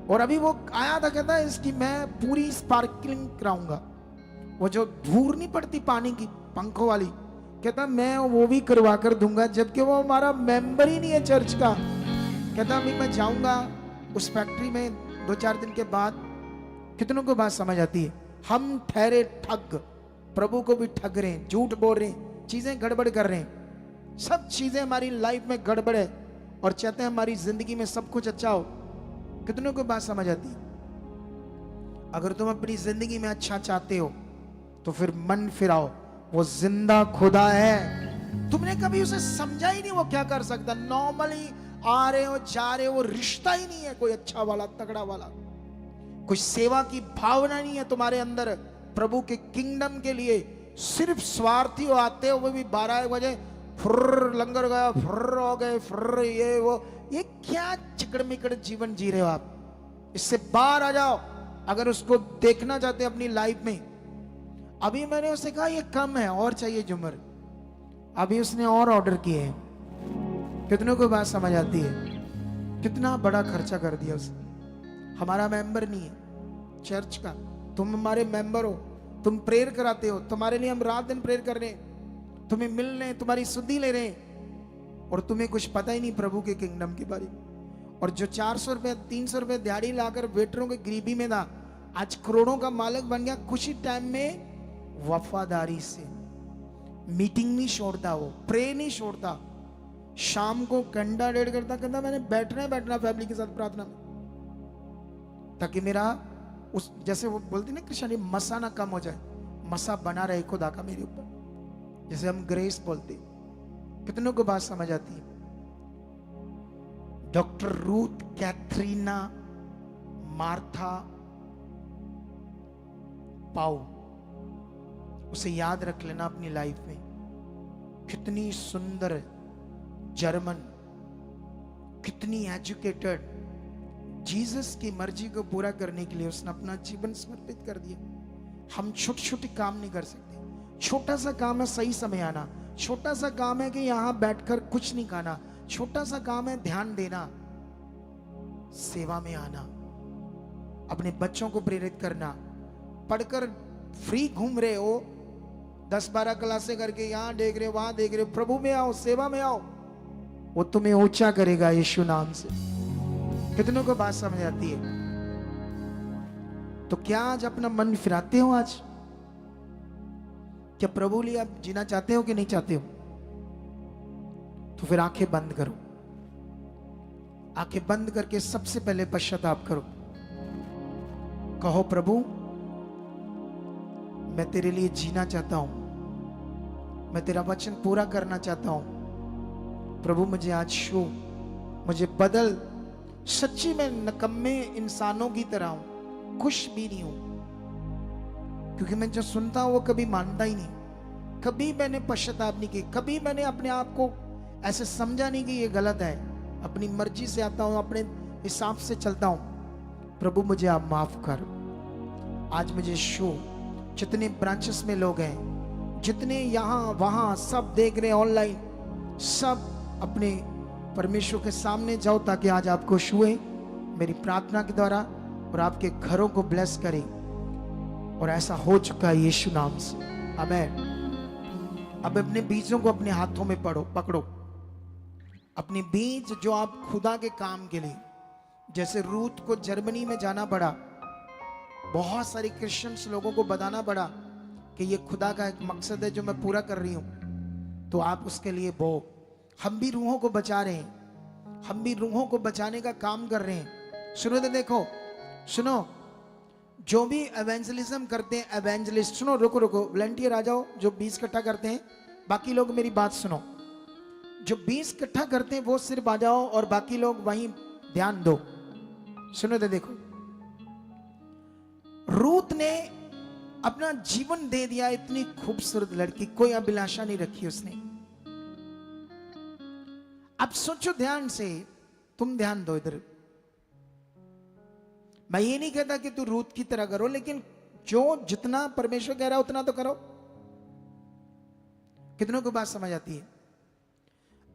और अभी वो आया था, कहता है इसकी मैं पूरी स्पार्कलिंग कराऊंगा, वो जो धूर नहीं पड़ती पानी की पंखों वाली, कहता मैं वो भी करवा कर दूंगा, जबकि वो हमारा मेंबर ही नहीं है चर्च का। कहता अभी मैं जाऊंगा उस फैक्ट्री में 2-4 दिन के बाद। कितनों को बात समझ आती है, हम ठहरे ठग, प्रभु को भी ठग रहे हैं, झूठ बोल रहे हैं, चीजें गड़बड़ कर रहे हैं, सब चीजें हमारी लाइफ में गड़बड़ है और चाहते हैं हमारी जिंदगी में सब कुछ अच्छा हो। कितनों को बात समझ आती है? अगर तुम अपनी जिंदगी में अच्छा चाहते हो तो फिर मन फिराओ, वो जिंदा खुदा है, तुमने कभी उसे समझा ही नहीं वो क्या कर सकता। नॉर्मली आ रहे हो जा रहे हो, वो रिश्ता ही नहीं है कोई अच्छा वाला तगड़ा वाला, कोई सेवा की भावना नहीं है तुम्हारे अंदर प्रभु के किंगडम के लिए। सिर्फ स्वार्थी हो, आते हो वो भी 12 बजे फुर्र लंगर गया, फुर्र हो गए, फुर्र ये वो, ये क्या चिकड़मिकड़ जीवन जी रहे हो आप, इससे बाहर आ जाओ। अगर उसको देखना चाहते हैं अपनी लाइफ में, अभी मैंने उससे कहा ये कम है और चाहिए जुमर, अभी उसने और ऑर्डर किए हैं। कितनों को बात समझ आती है? कितना बड़ा खर्चा कर दिया उसने। हमारा मेंबर नहीं है चर्च का, तुम हमारे मेंबर हो, तुम प्रेयर कराते हो, तुम्हारे लिए हम रात दिन प्रेयर कर रहे हैं, तुम्हें मिल रहे हैं, तुम्हारी सुधि ले रहे हैं, और तुम्हें कुछ पता ही नहीं प्रभु के किंगडम के बारे में। और जो 400 रुपए 300 रुपए दिहाड़ी लाकर वेटरों के गरीबी में था, आज करोड़ों का मालिक बन गया कुछ ही टाइम में। वफादारी से मीटिंग नहीं छोड़ता, वो प्रे नहीं छोड़ता, शाम को घंटा डेढ़ करता, कहता मैंने बैठना फैमिली के साथ प्रार्थना में, ताकि मेरा उस जैसे वो बोलते ना कृष्ण मसा ना कम हो जाए, मसा बना रहे खुदा का मेरे ऊपर, जैसे हम ग्रेस बोलते। कितनों को बात समझ आती है? डॉक्टर रूथ कैथरीना मार्था पाउ, उसे याद रख लेना अपनी लाइफ में। कितनी सुंदर जर्मन, कितनी एजुकेटेड, जीसस की मर्जी को पूरा करने के लिए उसने अपना जीवन समर्पित कर दिया। हम छोटे छोटे काम नहीं कर सकते। छोटा सा काम है सही समय आना, छोटा सा काम है कि यहां बैठकर कुछ नहीं खाना, छोटा सा काम है ध्यान देना, सेवा में आना, अपने बच्चों को प्रेरित करना। पढ़कर फ्री घूम रहे हो, 10-12 क्लासें करके यहां देख रहे हो वहां देख रहे हो, प्रभु में आओ, सेवा में आओ, वो तुम्हें ऊंचा करेगा यीशु नाम से। कितनों को बात समझ आती है? तो क्या आज अपना मन फिराते हो? आज क्या प्रभु लिए आप जीना चाहते हो कि नहीं चाहते हो? तो फिर आंखें बंद करो, आंखें बंद करके सबसे पहले पश्चाताप करो। कहो प्रभु मैं तेरे लिए जीना चाहता हूं, मैं तेरा वचन पूरा करना चाहता हूं। प्रभु मुझे आज छू, मुझे बदल। सच्ची में नकम्मे इंसानों की तरह हूं, खुश भी नहीं हूं, क्योंकि मैं जो सुनता हूं वो कभी मानता ही नहीं। कभी मैंने पश्चाताप नहीं की, कभी मैंने अपने आप को ऐसे समझा नहीं कि ये गलत है। अपनी मर्जी से आता हूं, अपने हिसाब से चलता हूं। प्रभु मुझे आप माफ कर। आज मुझे शो, जितने ब्रांचेस में लोग हैं, जितने यहाँ वहाँ सब देख रहे हैं ऑनलाइन, सब अपने परमेश्वर के सामने जाओ ताकि आज आपको छुए मेरी प्रार्थना के द्वारा और आपके घरों को ब्लेस करें। और ऐसा हो चुका है यीशु नाम से, आमीन। अब अपने बीजों को अपने हाथों में पकड़ो। अपने बीज जो आप खुदा के काम के लिए, जैसे रूथ को जर्मनी में जाना पड़ा, बहुत सारे क्रिश्चियंस लोगों को बताना पड़ा कि ये खुदा का एक मकसद है जो मैं पूरा कर रही हूं, तो आप उसके लिए बो। हम भी रूहों को बचा रहे हैं, हम भी रूहों को बचाने का काम कर रहे हैं। सुनो तो देखो, सुनो, जो भी एवेंजलिज्म करते हैं, एवेंजलिस्ट, सुनो, रुको वॉलंटियर आ जाओ, जो 20 इकट्ठा करते हैं। बाकी लोग मेरी बात सुनो, जो 20 इकट्ठा करते हैं वो सिर्फ आ जाओ और बाकी लोग वहीं ध्यान दो। सुनो तो देखो, रूथ ने अपना जीवन दे दिया, इतनी खूबसूरत लड़की, कोई अभिलाषा नहीं रखी उसने। अब सोचो ध्यान से, तुम ध्यान दो इधर। मैं ये नहीं कहता कि तू रूथ की तरह करो, लेकिन जो जितना परमेश्वर कह रहा है उतना तो करो। कितनों को बात समझ आती है?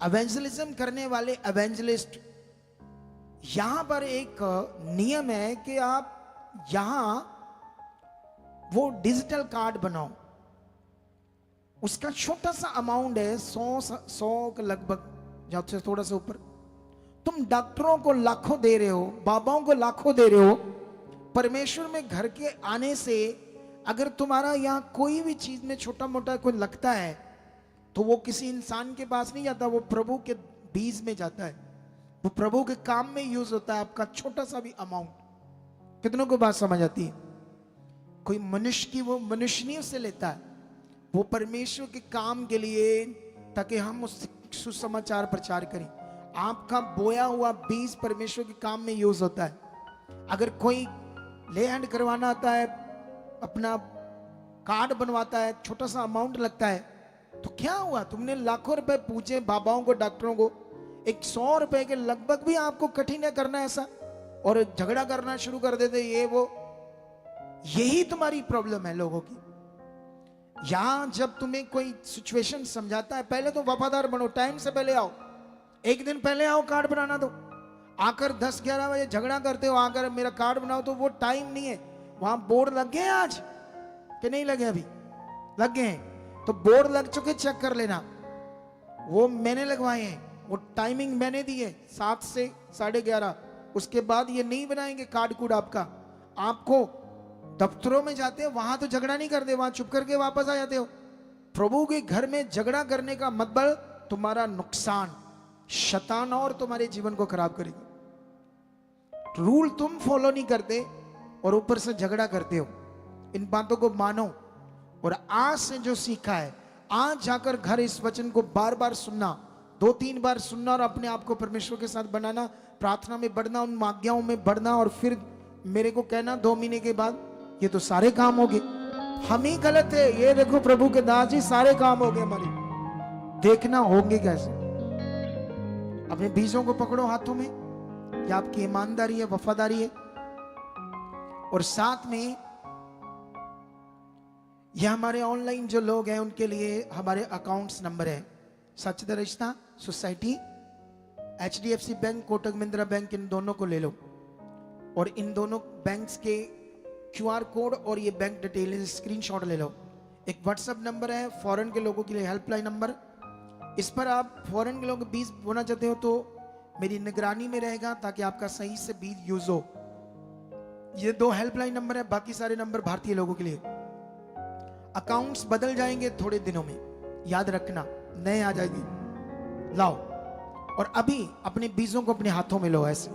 एवेंजलिज्म करने वाले एवेंजलिस्ट, यहां पर एक नियम है कि आप यहां वो डिजिटल कार्ड बनाओ, उसका छोटा सा अमाउंट है 100 के लगभग, या उससे थोड़ा सा ऊपर। तुम डॉक्टरों को लाखों दे रहे हो, बाबाओं को लाखों दे रहे हो। परमेश्वर में घर के आने से अगर तुम्हारा यहां कोई भी चीज में छोटा मोटा कोई लगता है तो वो किसी इंसान के पास नहीं जाता, वो प्रभु के बीज में जाता है, वो प्रभु के काम में यूज होता है। आपका छोटा सा भी अमाउंट, कितनों को बात समझ आती है? कोई मनुष्य की वो मनुष्य नहीं उससे लेता है, वो परमेश्वर के काम के लिए, ताकि हम उस सुसमाचार प्रचार करें। आपका बोया हुआ बीज परमेश्वर के काम में यूज होता है। अगर कोई ले हैंड करवाना आता है, अपना कार्ड बनवाता है, छोटा सा अमाउंट लगता है, तो क्या हुआ? तुमने लाखों रुपए पूछे बाबाओं को, डॉक्टरों को, 100 रुपए के लगभग भी आपको कठिन है करना ऐसा, और झगड़ा करना शुरू कर देते ये वो। यही तुम्हारी प्रॉब्लम है लोगों की। यहां जब तुम्हें कोई सिचुएशन समझाता है, पहले तो वफादार बनो, टाइम से पहले आओ, एक दिन पहले आओ, कार्ड बनाना दो। आकर 10-11 बजे झगड़ा करते हो, आकर मेरा कार्ड बनाओ, तो वो टाइम नहीं है। वहां बोर्ड लग गए आज कि नहीं लगे? अभी लग गए हैं, तो बोर्ड लग चुके, चेक कर लेना। वो मैंने लगवाए हैं, वो टाइमिंग मैंने दी है 7 से 11:30। उसके बाद ये नहीं बनाएंगे कार्ड कूड आपका। आपको दफ्तरों में जाते हो, वहां तो झगड़ा नहीं करते, वहां चुप करके वापस आ जाते हो। प्रभु के घर में झगड़ा करने का मतलब तुम्हारा नुकसान, शैतान और तुम्हारे जीवन को खराब करेगी। रूल तुम फॉलो नहीं करते और ऊपर से झगड़ा करते हो। इन बातों को मानो और आज से जो सीखा है, आज जाकर घर इस वचन को बार बार सुनना, 2-3 बार सुनना और अपने आप को परमेश्वर के साथ बनाना, प्रार्थना में बढ़ना, उन आज्ञाओं में बढ़ना, और फिर मेरे को कहना 2 महीने के बाद ये तो सारे काम हो गए। हम ही गलत है, ये देखो प्रभु के दास जी सारे काम हो गए हमारे। देखना होंगे कैसे? अपने बीजों को पकड़ो हाथों में, यह आपकी ईमानदारी है, वफादारी है। और साथ में यह हमारे ऑनलाइन जो लोग हैं उनके लिए हमारे अकाउंट्स नंबर है, सच्चा रिश्ता society, HDFC bank, Kotak Mahindra bank, इन दोनों को ले लो। और इन दोनों बैंक्स के QR कोड और ये बैंक डिटेल स्क्रीनशॉट ले लो। एक व्हाट्सएप नंबर है फॉरेन के लोगों के लिए, हेल्पलाइन नंबर। इस पर आप फॉरेन के लोग बीज बोना चाहते हो तो मेरी निगरानी में रहेगा, ताकि आपका सही से बीज यूज हो। ये 2 हेल्पलाइन नंबर है, बाकी सारे नंबर भारतीय लोगों के लिए। अकाउंट्स बदल जाएंगे थोड़े दिनों में, याद रखना, नए आ जाएंगे। लाओ और अभी अपने बीजों को अपने हाथों में लो ऐसे।